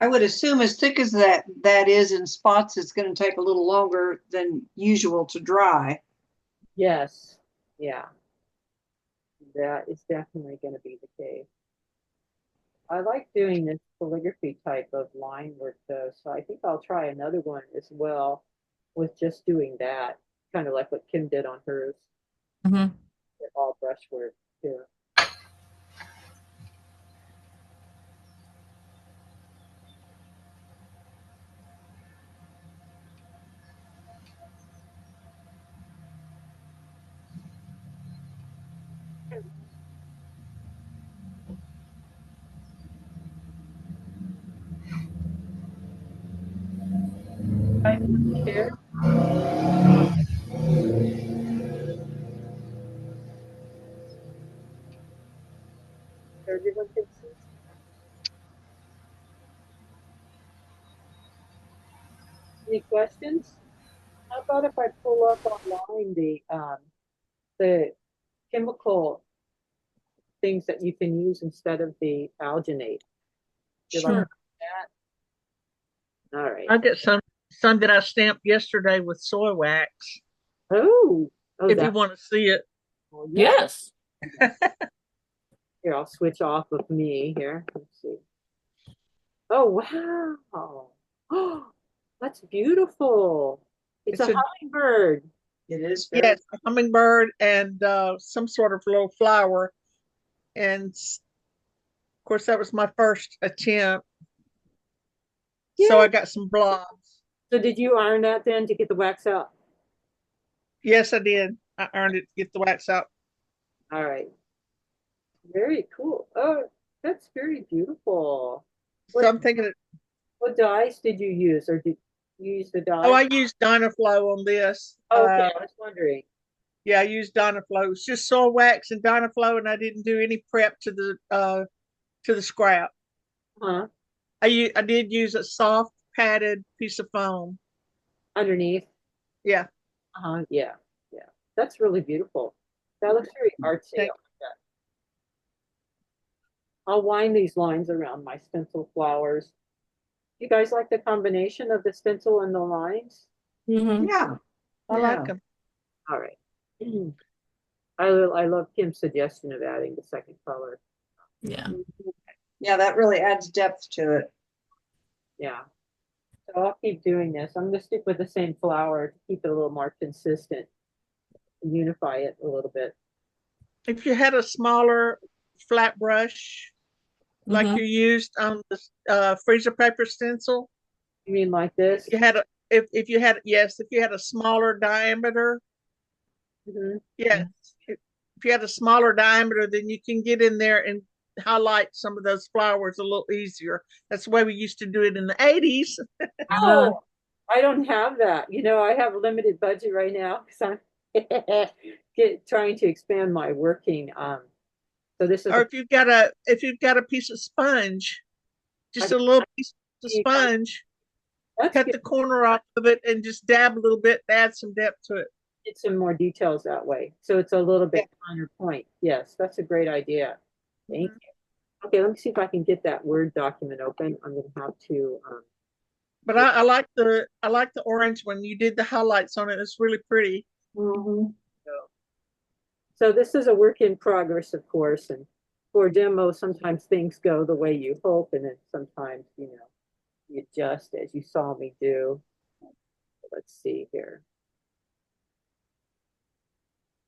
[SPEAKER 3] I would assume as thick as that is in spots, it's going to take a little longer than usual to dry.
[SPEAKER 1] Yes, yeah, that is definitely going to be the case. I like doing this calligraphy type of line work though, so I think I'll try another one as well with just doing that, kind of like what Kim did on hers,
[SPEAKER 4] Hmm.
[SPEAKER 1] all brushwork too. Right, share, so everyone can see. Any questions? How about if I pull up online the chemical things that you can use instead of the alginate? You like
[SPEAKER 2] Sure.
[SPEAKER 1] that? All right.
[SPEAKER 2] I got some that I stamped yesterday with soy wax.
[SPEAKER 1] Oh, oh,
[SPEAKER 2] If you
[SPEAKER 1] that.
[SPEAKER 2] want to see it.
[SPEAKER 1] Oh, yeah.
[SPEAKER 4] Yes.
[SPEAKER 1] Here, I'll switch off of me here. Let's see. Oh, wow. Oh, that's beautiful. It's
[SPEAKER 2] It's
[SPEAKER 1] a
[SPEAKER 2] a
[SPEAKER 1] hummingbird.
[SPEAKER 3] It is very.
[SPEAKER 2] yes, a hummingbird and some sort of little flower. And of course, that was my first attempt. So
[SPEAKER 1] Yeah.
[SPEAKER 2] I got some blobs.
[SPEAKER 1] So did you iron that then to get the wax out?
[SPEAKER 2] Yes, I did. I earned it to get the wax out.
[SPEAKER 1] All right. Very cool. Oh, that's very beautiful.
[SPEAKER 2] So I'm thinking,
[SPEAKER 1] What dyes did you use, or did you use the
[SPEAKER 2] oh,
[SPEAKER 1] dye?
[SPEAKER 2] I used Dynaflow on this.
[SPEAKER 1] Okay, I was wondering.
[SPEAKER 2] Yeah, I used Dynaflow. It's just soy wax and Dynaflow, and I didn't do any prep to the scrap.
[SPEAKER 1] Huh?
[SPEAKER 2] I did use a soft padded piece of foam.
[SPEAKER 1] Underneath?
[SPEAKER 2] Yeah.
[SPEAKER 1] Uh-huh. Yeah. Yeah. That's really beautiful. That looks very artsy. I
[SPEAKER 2] Thank,
[SPEAKER 1] like that. I'll wind these lines around my stencil flowers. You guys like the combination of the stencil and the lines?
[SPEAKER 4] Hmm.
[SPEAKER 3] Yeah.
[SPEAKER 2] I like them.
[SPEAKER 1] All right. I love Kim's suggestion of adding the second color.
[SPEAKER 4] Yeah.
[SPEAKER 3] Yeah, that really adds depth to it.
[SPEAKER 1] Yeah. So I'll keep doing this. I'm gonna stick with the same flower to keep it a little more consistent, unify it a little bit.
[SPEAKER 2] If you had a smaller flat brush like
[SPEAKER 4] Hmm.
[SPEAKER 2] you used on the freezer paper stencil,
[SPEAKER 1] You mean like this?
[SPEAKER 2] you had a if you had yes, if you had a smaller diameter,
[SPEAKER 1] Mhm.
[SPEAKER 2] yes, if you had a smaller diameter, then you can get in there and highlight some of those flowers a little easier. That's the way we used to do it in the 80s.
[SPEAKER 1] Oh, I don't have that. You know, I have a limited budget right now because I'm trying to expand my working. So this is
[SPEAKER 2] Or
[SPEAKER 1] a
[SPEAKER 2] if you've got a piece of sponge,
[SPEAKER 1] I,
[SPEAKER 2] just a little piece of sponge,
[SPEAKER 1] that's
[SPEAKER 2] cut
[SPEAKER 1] good.
[SPEAKER 2] the corner off of it and just dab a little bit to add some depth to it.
[SPEAKER 1] Get some more details that way. So it's a little
[SPEAKER 2] Yeah.
[SPEAKER 1] bit finer point. Yes, that's a great idea. Thank
[SPEAKER 2] Mhm.
[SPEAKER 1] you. Okay, let me see if I can get that Word document open. I'm gonna have to
[SPEAKER 2] But I like the orange one. You did the highlights on it. It's really pretty.
[SPEAKER 3] Mhm.
[SPEAKER 1] so this is a work in progress, of course, and for a demo, sometimes things go the way you hope, and then sometimes, you adjust as you saw me do. Let's see here.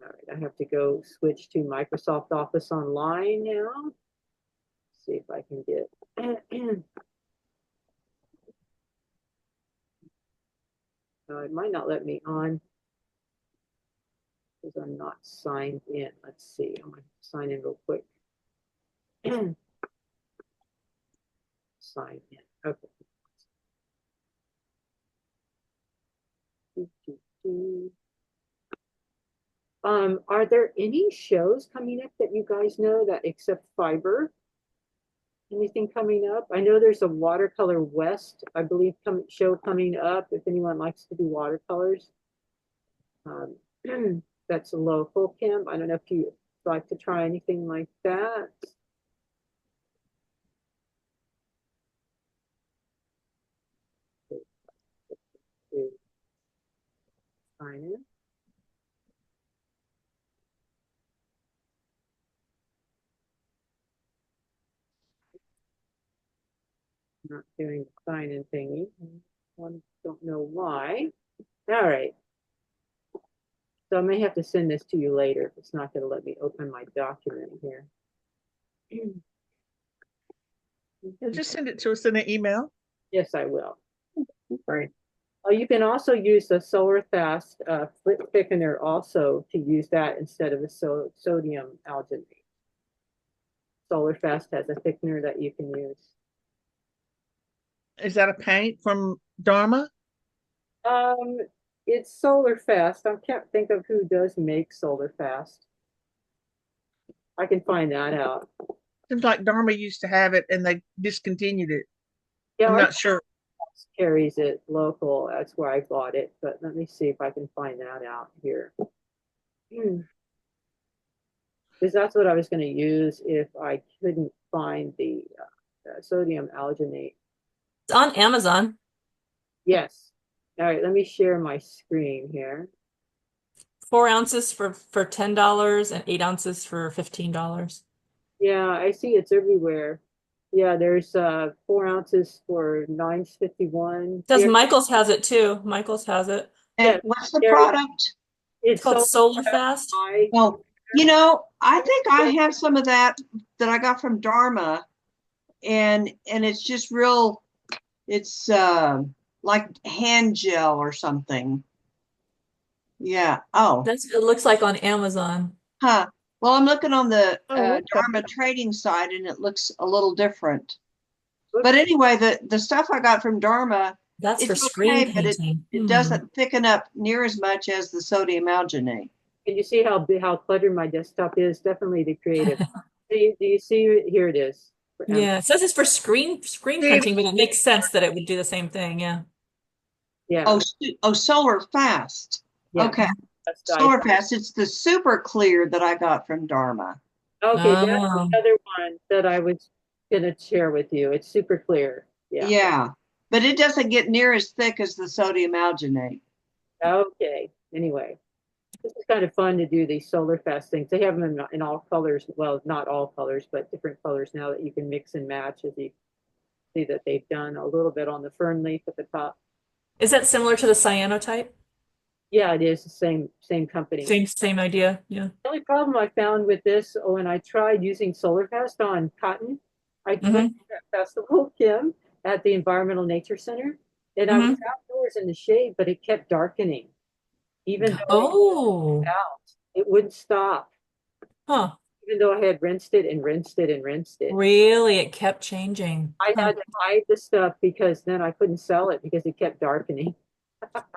[SPEAKER 1] All right, I have to go switch to Microsoft Office Online now. See if I can get It might not let me on because I'm not signed in. Let's see. I'm going to sign in real quick. Sign in. Okay. Are there any shows coming up that you guys know that except fiber? Anything coming up? I know there's a Watercolor West, I believe, show coming up if anyone likes to do watercolors. That's a local, Kim. I don't know if you like to try anything like that. Sign in. Not doing the sign in thingy. Don't know why. All right. So I may have to send this to you later if it's not going to let me open my document here.
[SPEAKER 2] Just send it to us in an email.
[SPEAKER 1] Yes, I will. Right. You can also use the Solar Fast thickener also to use that instead of the sodium alginate. Solar Fast has a thickener that you can use.
[SPEAKER 2] Is that a paint from Dharma?
[SPEAKER 1] It's Solar Fast. I can't think of who does make Solar Fast. I can find that out.
[SPEAKER 2] Seems like Dharma used to have it and they discontinued it.
[SPEAKER 1] Yeah,
[SPEAKER 2] I'm not sure.
[SPEAKER 1] Carries it local. That's where I bought it. But let me see if I can find that out here. Because that's what I was going to use if I couldn't find the sodium alginate.
[SPEAKER 4] It's on Amazon.
[SPEAKER 1] Yes. All right, let me share my screen here.
[SPEAKER 4] 4 ounces for $10 and 8 ounces for $15.
[SPEAKER 1] Yeah, I see it's everywhere. Yeah, there's 4 ounces for $9.51.
[SPEAKER 4] Does Michael's has it too. Michael's has it.
[SPEAKER 3] And
[SPEAKER 1] Yeah,
[SPEAKER 3] what's the
[SPEAKER 1] there-
[SPEAKER 3] product?
[SPEAKER 4] It's called Solar Fast.
[SPEAKER 3] Oh, you know, I think I have some of that I got from Dharma, and it's just real. It's like hand gel or something. Yeah. Oh,
[SPEAKER 4] That's what it looks like on Amazon.
[SPEAKER 3] huh. Well, I'm looking on the
[SPEAKER 2] okay.
[SPEAKER 3] Dharma trading site, and it looks a little different. But anyway, the stuff I got from Dharma,
[SPEAKER 4] That's for
[SPEAKER 3] it's
[SPEAKER 4] screen
[SPEAKER 3] okay, but
[SPEAKER 4] painting.
[SPEAKER 3] it doesn't thicken up near as much as the sodium alginate.
[SPEAKER 1] Can you see how cluttered my desktop is? Definitely the creative. Do you see? Here it is.
[SPEAKER 4] Yeah, it says it's for screen
[SPEAKER 2] Yeah.
[SPEAKER 4] printing, but it makes sense that it would do the same thing. Yeah.
[SPEAKER 1] Yeah.
[SPEAKER 3] Oh, Solar Fast.
[SPEAKER 1] Yeah.
[SPEAKER 3] Okay.
[SPEAKER 1] That's the
[SPEAKER 3] Solar Fast. It's the super clear that I got from Dharma.
[SPEAKER 1] Okay, that's
[SPEAKER 4] Oh.
[SPEAKER 1] another one that I was gonna share with you. It's super clear. Yeah.
[SPEAKER 3] Yeah. But it doesn't get near as thick as the sodium alginate.
[SPEAKER 1] Okay. Anyway, this is kind of fun to do these solar fast things. They have them in all colors. Well, not all colors, but different colors now that you can mix and match. As you see that they've done a little bit on the fern leaf at the top.
[SPEAKER 4] Is that similar to the cyanotype?
[SPEAKER 1] Yeah, it is the same company.
[SPEAKER 4] Same idea. Yeah.
[SPEAKER 1] The only problem I found with this when I tried using Solar Fast on cotton, I went to that festival, Kim, at the Environmental Nature Center, and I was outdoors in the shade, but it kept darkening. Even though
[SPEAKER 4] Oh.
[SPEAKER 1] it wouldn't stop.
[SPEAKER 4] Huh.
[SPEAKER 1] Even though I had rinsed it and rinsed it and rinsed it.
[SPEAKER 4] Really? It kept changing.
[SPEAKER 1] I had to hide the stuff because then I couldn't sell it because it kept darkening.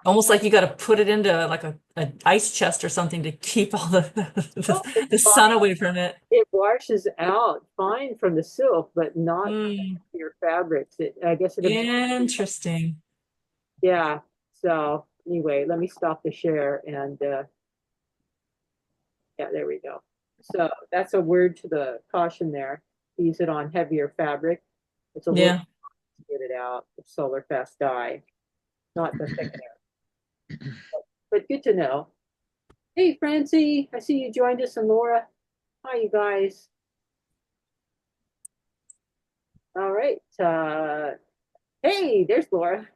[SPEAKER 4] Almost like you got to put it into like an ice chest or something to keep all the sun away from it.
[SPEAKER 1] It washes out fine from the silk, but not
[SPEAKER 4] Mm,
[SPEAKER 1] your fabrics. I guess it.
[SPEAKER 4] interesting.
[SPEAKER 1] Yeah. So anyway, let me stop the share and yeah, there we go. So that's a word to the caution there. Use it on heavier fabric. It's a little
[SPEAKER 4] Yeah.
[SPEAKER 1] to get it out. The Solar Fast dye, not the thickener. But good to know. Hey, Francie, I see you joined us, and Laura. Hi, you guys. All right. Hey, there's Laura.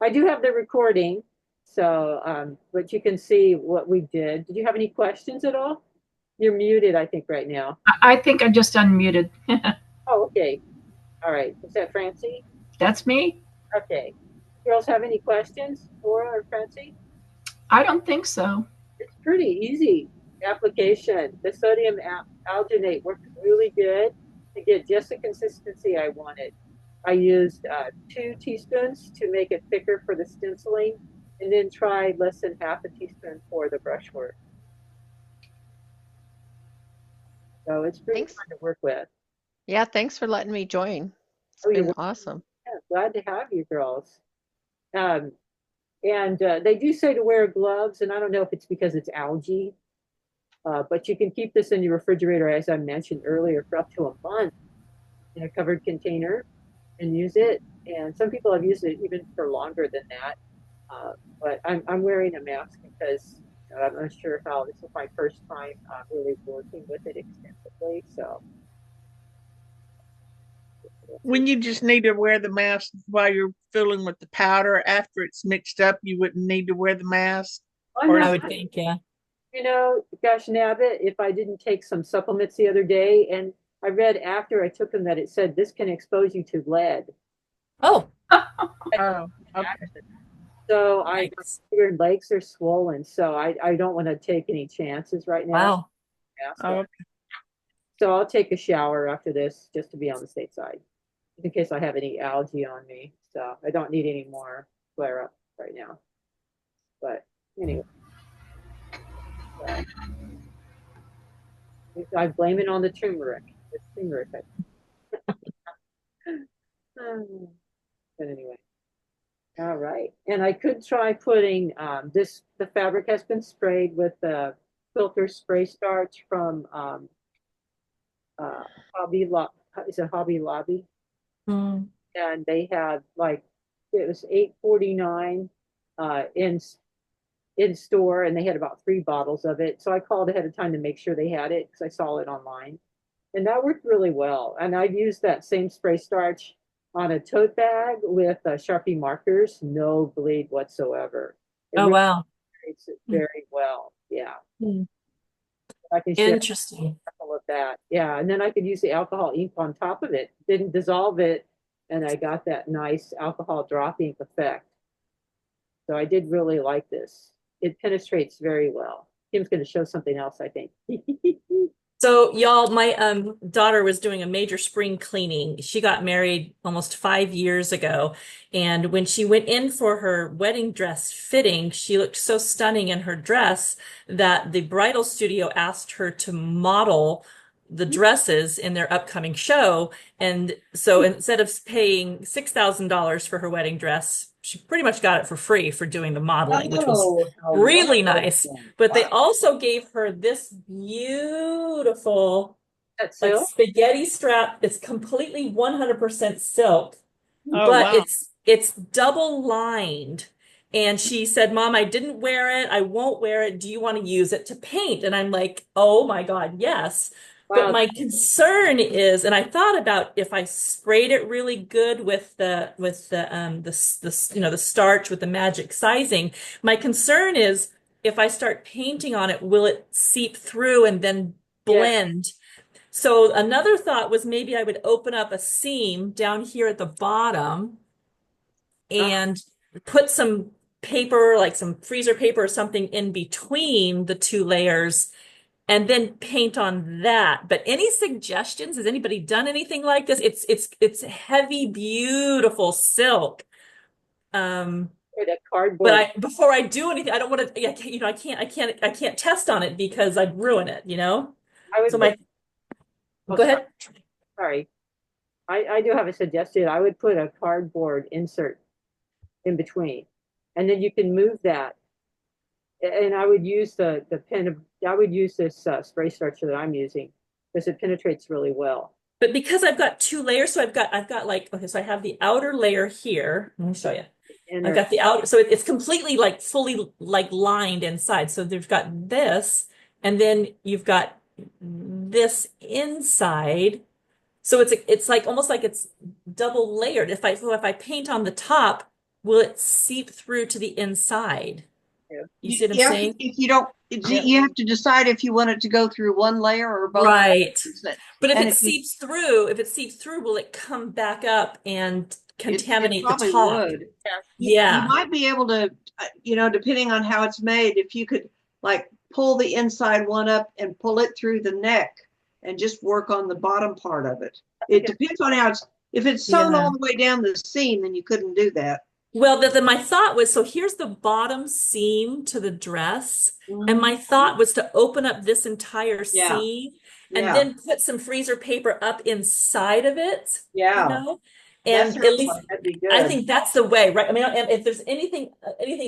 [SPEAKER 1] I do have the recording, so but you can see what we did. Did you have any questions at all? You're muted, I think, right now.
[SPEAKER 5] I think I just unmuted.
[SPEAKER 1] Oh, okay. All right. Is that Francie?
[SPEAKER 5] That's me.
[SPEAKER 1] Okay. Girls have any questions, Laura or Francie?
[SPEAKER 5] I don't think so.
[SPEAKER 1] It's pretty easy application. The sodium alginate worked really good to get just the consistency I wanted. I used 2 teaspoons to make it thicker for the stenciling, and then tried less than half a teaspoon for the brushwork. So it's pretty
[SPEAKER 6] Thanks.
[SPEAKER 1] fun to work with.
[SPEAKER 6] Yeah, thanks for letting me join. It's
[SPEAKER 1] Oh, you're
[SPEAKER 6] been
[SPEAKER 1] welcome.
[SPEAKER 6] awesome.
[SPEAKER 1] Yeah, glad to have you girls. Um, and they do say to wear gloves, and I don't know if it's because it's algae, but you can keep this in your refrigerator, as I mentioned earlier, for up to a month in a covered container and use it. And some people have used it even for longer than that. But I'm wearing a mask because I'm not sure how. This is my first time really working with it extensively. So
[SPEAKER 2] When you just need to wear the mask while you're filling with the powder, after it's mixed up, you wouldn't need to wear the mask.
[SPEAKER 1] I'm
[SPEAKER 2] Or
[SPEAKER 4] I
[SPEAKER 1] not,
[SPEAKER 2] is
[SPEAKER 4] would
[SPEAKER 2] it,
[SPEAKER 4] think, yeah.
[SPEAKER 1] you know, gosh nabbit, if I didn't take some supplements the other day, and I read after I took them that it said this can expose you to lead.
[SPEAKER 4] Oh,
[SPEAKER 2] oh, okay.
[SPEAKER 1] So
[SPEAKER 4] yikes.
[SPEAKER 1] your legs are swollen, so I don't want to take any chances right now.
[SPEAKER 4] Wow.
[SPEAKER 2] Oh, okay.
[SPEAKER 1] So I'll take a shower after this just to be on the safe side, in case I have any algae on me. So I don't need any more flare up right now. But anyway, I blame it on the turmeric. The turmeric. But anyway, all right. And I could try putting this. The fabric has been sprayed with the filter spray starch from Hobby Lobby. Is it Hobby Lobby?
[SPEAKER 4] Hmm.
[SPEAKER 1] And they had like it was $8.49 in store, and they had about 3 bottles of it. So I called ahead of time to make sure they had it because I saw it online, and that worked really well. And I've used that same spray starch on a tote bag with Sharpie markers, no bleed whatsoever. It
[SPEAKER 4] Oh,
[SPEAKER 1] really
[SPEAKER 4] wow.
[SPEAKER 1] treats it
[SPEAKER 4] Hmm.
[SPEAKER 1] very well. Yeah,
[SPEAKER 4] Hmm.
[SPEAKER 1] I can share
[SPEAKER 4] Interesting.
[SPEAKER 1] all of that. Yeah, and then I could use the alcohol ink on top of it. Didn't dissolve it, and I got that nice alcohol drop ink effect. So I did really like this. It penetrates very well. Kim's going to show something else, I think.
[SPEAKER 4] So y'all, my daughter was doing a major spring cleaning. She got married almost 5 years ago, and when she went in for her wedding dress fitting, she looked so stunning in her dress that the bridal studio asked her to model the dresses in their upcoming show. And so instead of paying $6,000 for her wedding dress, she pretty much got it for free for doing the modeling, which was
[SPEAKER 1] Oh, how
[SPEAKER 4] really nice.
[SPEAKER 1] wonderful.
[SPEAKER 4] But they
[SPEAKER 1] Wow.
[SPEAKER 4] also gave her this beautiful,
[SPEAKER 1] That's
[SPEAKER 4] like
[SPEAKER 1] so.
[SPEAKER 4] spaghetti strap. It's completely 100% silk,
[SPEAKER 2] Oh,
[SPEAKER 4] but
[SPEAKER 2] wow.
[SPEAKER 4] it's double lined. And she said, Mom, I didn't wear it. I won't wear it. Do you want to use it to paint? And I'm like, oh my God, yes. But
[SPEAKER 1] Wow.
[SPEAKER 4] my concern is, and I thought about if I sprayed it really good with the starch with the magic sizing. My concern is if I start painting on it, will it seep through and then
[SPEAKER 1] Yeah.
[SPEAKER 4] blend? So another thought was maybe I would open up a seam down here at the bottom and put some paper, like some freezer paper or something in between the 2 layers and then paint on that. But any suggestions? Has anybody done anything like this? It's heavy, beautiful silk.
[SPEAKER 1] Or that
[SPEAKER 4] But
[SPEAKER 1] cardboard.
[SPEAKER 4] before I do anything, I don't want to, I can't test on it because I'd ruin it, you know?
[SPEAKER 1] I would
[SPEAKER 4] So
[SPEAKER 1] put, oh,
[SPEAKER 4] go ahead.
[SPEAKER 1] sorry. I do have a suggestion. I would put a cardboard insert in between, and then you can move that. And I would use the pen of, I would use this spray starch that I'm using because it penetrates really well.
[SPEAKER 4] But because I've got 2 layers, so I've got like, okay, so I have the outer layer here. Let me show you. I've
[SPEAKER 1] Inner,
[SPEAKER 4] got the outer, so it's completely like fully like lined inside. So they've got this, and then you've got this inside. So it's like almost like it's double layered. If I paint on the top, will it seep through to the inside? You see what I'm
[SPEAKER 3] Yeah,
[SPEAKER 4] saying?
[SPEAKER 3] if you don't, you have to decide if you want it to go through one layer or both
[SPEAKER 4] Right.
[SPEAKER 3] layers.
[SPEAKER 4] But if
[SPEAKER 3] And
[SPEAKER 4] it seeps through, will it come back up and contaminate the
[SPEAKER 3] probably
[SPEAKER 4] top.
[SPEAKER 3] would. You
[SPEAKER 4] Yeah.
[SPEAKER 3] might be able to, depending on how it's made, if you could like pull the inside one up and pull it through the neck and just work on the bottom part of it. It depends on how if it's sewn
[SPEAKER 4] Yeah.
[SPEAKER 3] all the way down the seam, then you couldn't do that.
[SPEAKER 4] Well, my thought was, so here's the bottom seam to the dress, and my thought was to open up this entire
[SPEAKER 3] Yeah.
[SPEAKER 4] seam and
[SPEAKER 3] Yeah.
[SPEAKER 4] then put some freezer paper up inside of it, you
[SPEAKER 3] Yeah.
[SPEAKER 4] know?
[SPEAKER 3] That
[SPEAKER 4] And
[SPEAKER 3] sounds
[SPEAKER 4] at least
[SPEAKER 3] like that'd be good.
[SPEAKER 4] I think that's the way, right? I mean, and if there's anything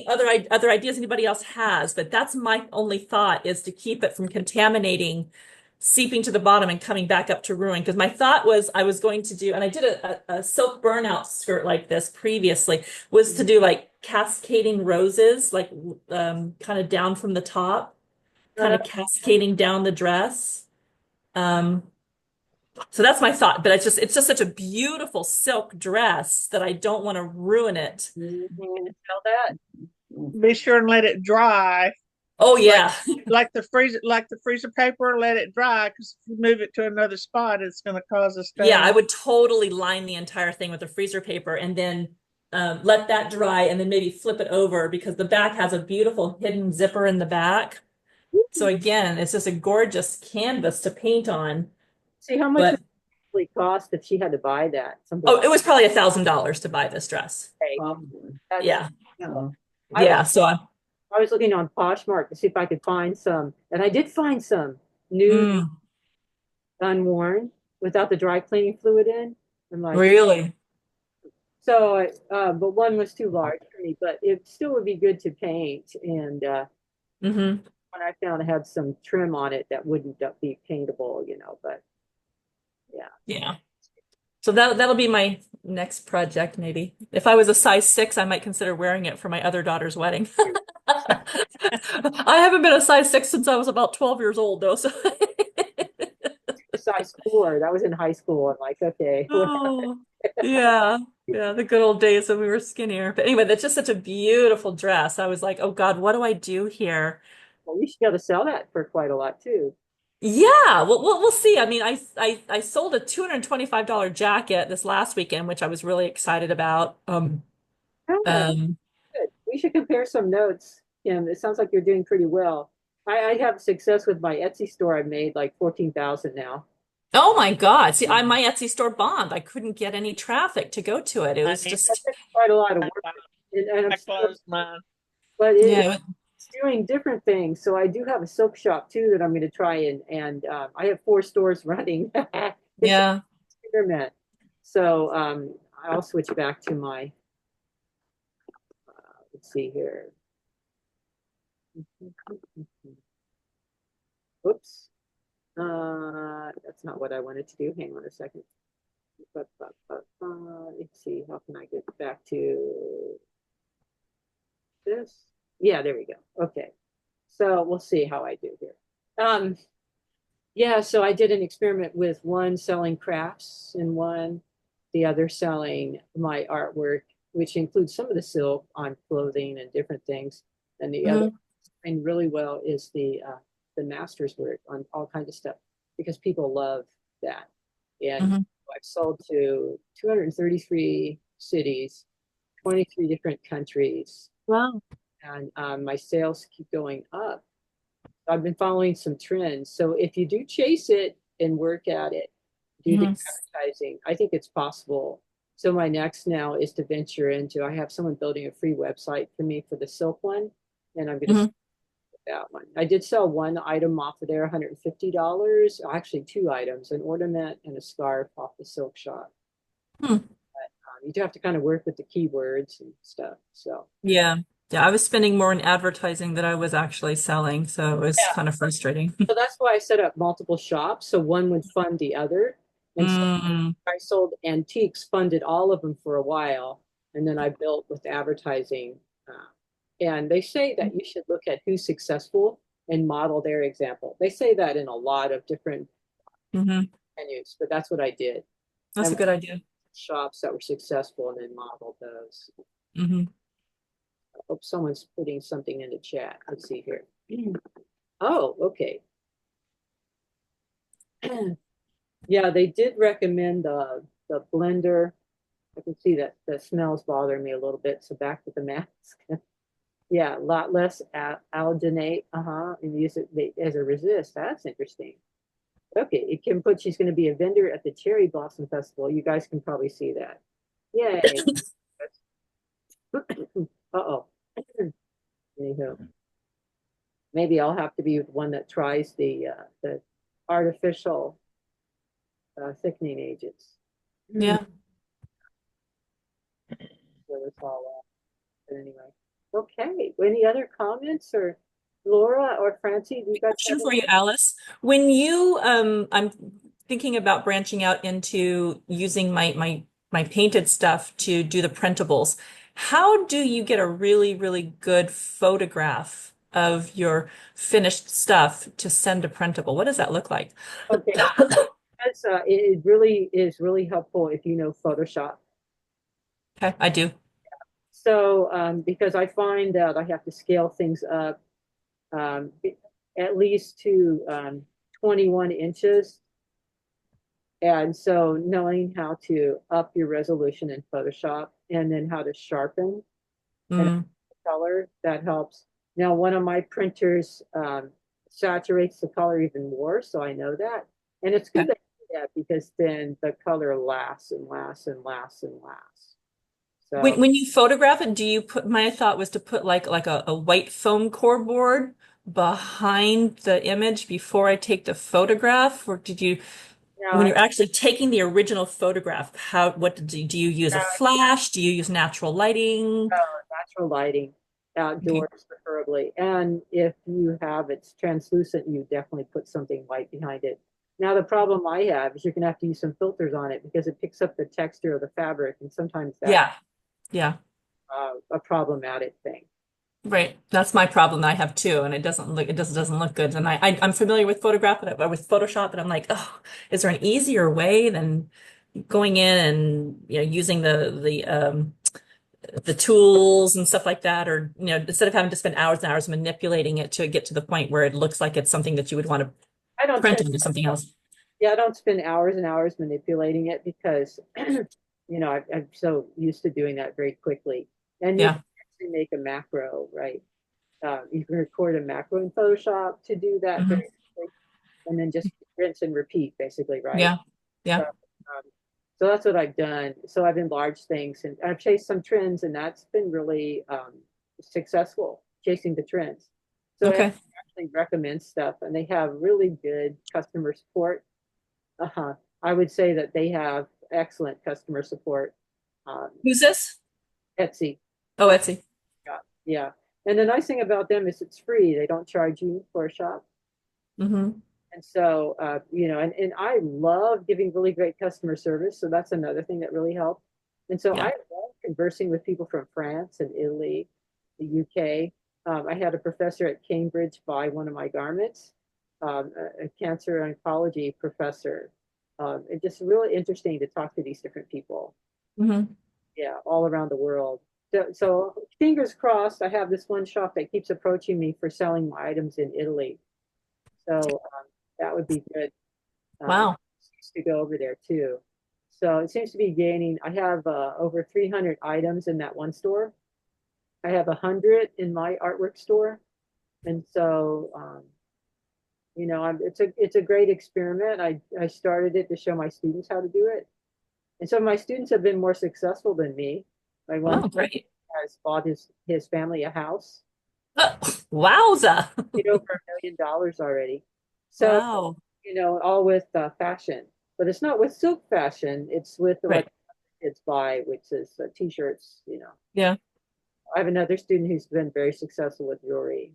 [SPEAKER 4] other ideas anybody else has, but that's my only thought, is to keep it from contaminating, seeping to the bottom and coming back up to ruin. Because my thought was I was going to do, and I did a silk burnout skirt like this previously, was to do like cascading roses, like kind of down from the top, kind of cascading down the dress. So that's my thought, but it's just such a beautiful silk dress that I don't want to ruin it.
[SPEAKER 1] Tell that.
[SPEAKER 2] Be sure and let it dry.
[SPEAKER 4] Oh yeah.
[SPEAKER 2] Like the freezer paper, let it dry, because if you move it to another spot, it's going to cause a stain.
[SPEAKER 4] Yeah, I would totally line the entire thing with the freezer paper and then let that dry and then maybe flip it over, because the back has a beautiful hidden zipper in the back. So again, it's just a gorgeous canvas to paint on.
[SPEAKER 1] See how much
[SPEAKER 4] But
[SPEAKER 1] it really cost if she had to buy that.
[SPEAKER 4] oh, it was probably $1,000 to buy this dress. Yeah. Yeah. So
[SPEAKER 1] I was looking on Poshmark to see if I could find some, and I did find some new unworn without the dry cleaning fluid in. I'm like,
[SPEAKER 4] really?
[SPEAKER 1] so, but one was too large for me, but it still would be good to paint. And when I found it had some trim on it that wouldn't be paintable, but yeah.
[SPEAKER 4] Yeah. So that'll be my next project, maybe. If I was a size 6, I might consider wearing it for my other daughter's wedding. I haven't been a size 6 since I was about 12 years old, though. So
[SPEAKER 1] Size 4. That was in high school. I'm like, okay.
[SPEAKER 4] oh, yeah. Yeah, the good old days when we were skinnier. But anyway, that's just such a beautiful dress. I was like, oh God, what do I do here?
[SPEAKER 1] Well, you should be able to sell that for quite a lot too.
[SPEAKER 4] Yeah, we'll see. I mean, I sold a $225 jacket this last weekend, which I was really excited about.
[SPEAKER 1] Oh, good. We should compare some notes, Kim. It sounds like you're doing pretty well. I have success with my Etsy store. I've made like 14,000 now.
[SPEAKER 4] Oh my God. See, my Etsy store bombed. I couldn't get any traffic to go to it. It was
[SPEAKER 1] That's
[SPEAKER 4] just
[SPEAKER 1] quite a lot of work. And
[SPEAKER 2] I closed mine.
[SPEAKER 1] but
[SPEAKER 4] yeah.
[SPEAKER 1] it's doing different things. So I do have a silk shop too that I'm going to try and I have 4 stores running. It's
[SPEAKER 4] Yeah.
[SPEAKER 1] experiment. So I'll switch back to my let's see here. Oops. That's not what I wanted to do. Hang on a second. Let's see. How can I get back to this? Yeah, there we go. Okay. So we'll see how I do here. Yeah, so I did an experiment with one selling crafts and the other selling my artwork, which includes some of the silk on clothing and different things. And the other and really well is the master's work on all kinds of stuff, because people love that. And I've sold to 233 cities, 23 different countries.
[SPEAKER 4] Wow.
[SPEAKER 1] And my sales keep going up. I've been following some trends. So if you do chase it and work at it, do the advertising, I think it's possible. So my next now is to venture into, I have someone building a free website for me for the silk one, and I'm going to that one. I did sell one item off of there, $150. Actually, 2 items, an ornament and a scarf off the silk shop. But you do have to kind of work with the keywords and stuff. So
[SPEAKER 4] Yeah. Yeah, I was spending more on advertising than I was actually selling, so it was kind of frustrating.
[SPEAKER 1] so that's why I set up multiple shops, so one would fund the other. And so I sold antiques, funded all of them for a while, and then I built with advertising. And they say that you should look at who's successful and model their example. They say that in a lot of different menus, but that's what I did.
[SPEAKER 4] That's a good idea.
[SPEAKER 1] Shops that were successful and then modeled those. I hope someone's putting something in the chat. Let's see here. Oh, okay. Yeah, they did recommend the blender I can see that the smell's bothering me a little bit, so back with the mask. Yeah, a lot less alginate, and use it as a resist. That's interesting. Okay, Kim put she's going to be a vendor at the Cherry Blossom Festival. You guys can probably see that. Yay. Uh-oh. Anywho, maybe I'll have to be one that tries the artificial thickening agents.
[SPEAKER 4] Yeah.
[SPEAKER 1] So it's all but anyway. Okay. Any other comments, or Laura or Francie? Do you guys
[SPEAKER 4] Question
[SPEAKER 1] have
[SPEAKER 4] for you, Alice. When you, I'm thinking about branching out into using my painted stuff to do the printables. How do you get a really, really good photograph of your finished stuff to send to printable? What does that look like?
[SPEAKER 1] Okay. That's it really is really helpful if you know Photoshop.
[SPEAKER 4] Okay, I do.
[SPEAKER 1] So because I find that I have to scale things up um, at least to 21 inches. And so knowing how to up your resolution in Photoshop and then how to sharpen and
[SPEAKER 4] Mm,
[SPEAKER 1] color, that helps. Now, one of my printers saturates the color even more, so I know that. And it's good
[SPEAKER 4] okay.
[SPEAKER 1] to do that because then the color lasts and lasts and lasts and lasts. So
[SPEAKER 4] When you photograph it, do you put, my thought was to put like a white foam core board behind the image before I take the photograph? Or did you,
[SPEAKER 1] now
[SPEAKER 4] when
[SPEAKER 1] I
[SPEAKER 4] you're actually taking the original photograph, what do you use a flash? Do you use natural lighting?
[SPEAKER 1] natural lighting
[SPEAKER 4] Okay.
[SPEAKER 1] outdoors preferably. And if you have it's translucent, you definitely put something white behind it. Now the problem I have is you're gonna have to use some filters on it because it picks up the texture of the fabric, and sometimes that's
[SPEAKER 4] Yeah. Yeah.
[SPEAKER 1] a problematic thing.
[SPEAKER 4] Right. That's my problem that I have too. And it doesn't look good. And I'm familiar with with Photoshop, and I'm like, oh, is there an easier way than going in and using the tools and stuff like that, or instead of having to spend hours and hours manipulating it to get to the point where it looks like it's something that you would want to
[SPEAKER 1] I don't
[SPEAKER 4] print
[SPEAKER 1] spend
[SPEAKER 4] into something else.
[SPEAKER 1] Yeah, I don't spend hours and hours manipulating it because I'm so used to doing that very quickly. And you
[SPEAKER 4] Yeah.
[SPEAKER 1] can actually make a macro, right? You can record a macro in Photoshop to do that
[SPEAKER 4] Hmm.
[SPEAKER 1] very quickly, and then just rinse and repeat, basically, right?
[SPEAKER 4] Yeah.
[SPEAKER 1] So,
[SPEAKER 4] Yeah.
[SPEAKER 1] so that's what I've done. So I've enlarged things, and I've chased some trends, and that's been really successful, chasing the trends. So I
[SPEAKER 4] Okay.
[SPEAKER 1] actually recommend stuff, and they have really good customer support. I would say that they have excellent customer support. Um,
[SPEAKER 4] Who's this?
[SPEAKER 1] Etsy,
[SPEAKER 4] Oh, Etsy.
[SPEAKER 1] yeah, yeah. And the nice thing about them is it's free. They don't charge you for a shop.
[SPEAKER 4] Hmm.
[SPEAKER 1] And so, and I love giving really great customer service. So that's another thing that really helped. And so I
[SPEAKER 4] Yeah.
[SPEAKER 1] love conversing with people from France and Italy, the UK. I had a professor at Cambridge buy one of my garments, a cancer oncology professor. It's just really interesting to talk to these different people.
[SPEAKER 4] Hmm.
[SPEAKER 1] Yeah, all around the world. So fingers crossed, I have this one shop that keeps approaching me for selling my items in Italy. So that would be good.
[SPEAKER 4] Wow.
[SPEAKER 1] To go over there too. So it seems to be gaining. I have over 300 items in that one store. I have 100 in my artwork store, and so it's a great experiment. I started it to show my students how to do it, and so my students have been more successful than me. My one
[SPEAKER 4] Oh, great.
[SPEAKER 1] has bought his family a house,
[SPEAKER 4] Oh, wowza.
[SPEAKER 1] made over $1 million already. So
[SPEAKER 4] Wow.
[SPEAKER 1] all with fashion, but it's not with silk fashion. It's with
[SPEAKER 4] Right.
[SPEAKER 1] what kids buy, which is t-shirts.
[SPEAKER 4] Yeah.
[SPEAKER 1] I have another student who's been very successful with jewelry.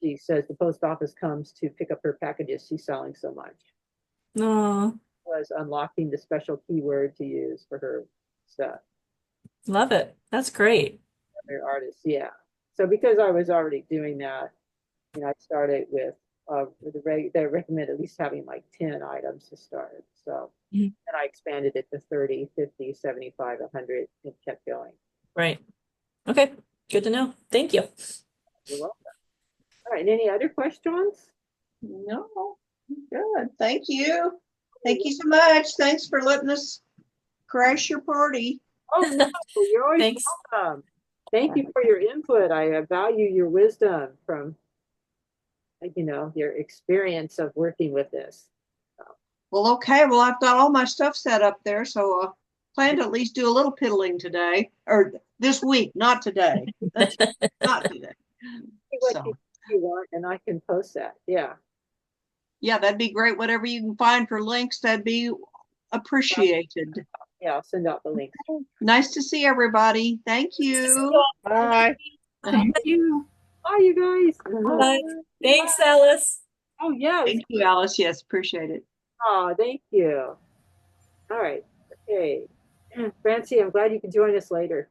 [SPEAKER 1] She says the post office comes to pick up her packages. She's selling so much.
[SPEAKER 4] No,
[SPEAKER 1] Was unlocking the special keyword to use for her stuff.
[SPEAKER 4] love it. That's great.
[SPEAKER 1] Other artists, yeah. So because I was already doing that, I started with they recommend at least having like 10 items to start. So
[SPEAKER 4] Mhm.
[SPEAKER 1] and I expanded it to 30, 50, 75, 100, and kept going.
[SPEAKER 4] Right. Okay. Good to know. Thank you.
[SPEAKER 1] You're welcome. All right. And any other questions?
[SPEAKER 3] No, good. Thank you. Thank you so much. Thanks for letting us crash your party.
[SPEAKER 1] Oh, no, you're always
[SPEAKER 4] Thanks.
[SPEAKER 1] welcome. Thank you for your input. I value your wisdom from, your experience of working with this.
[SPEAKER 3] Well, okay. Well, I've got all my stuff set up there, so plan to at least do a little piddling today or this week, not today. Not today.
[SPEAKER 1] See what
[SPEAKER 3] So,
[SPEAKER 1] you want, and I can post that. Yeah.
[SPEAKER 3] yeah, that'd be great. Whatever you can find for links, that'd be appreciated.
[SPEAKER 1] Yeah, I'll send out the links.
[SPEAKER 3] Nice to see everybody. Thank you.
[SPEAKER 2] Bye.
[SPEAKER 5] Thank you.
[SPEAKER 1] Bye, you guys.
[SPEAKER 4] Bye. Thanks, Alice.
[SPEAKER 1] Oh, yeah.
[SPEAKER 3] Thank you, Alice. Yes, appreciate it.
[SPEAKER 1] Oh, thank you. All right. Okay. Francie, I'm glad you can join us later.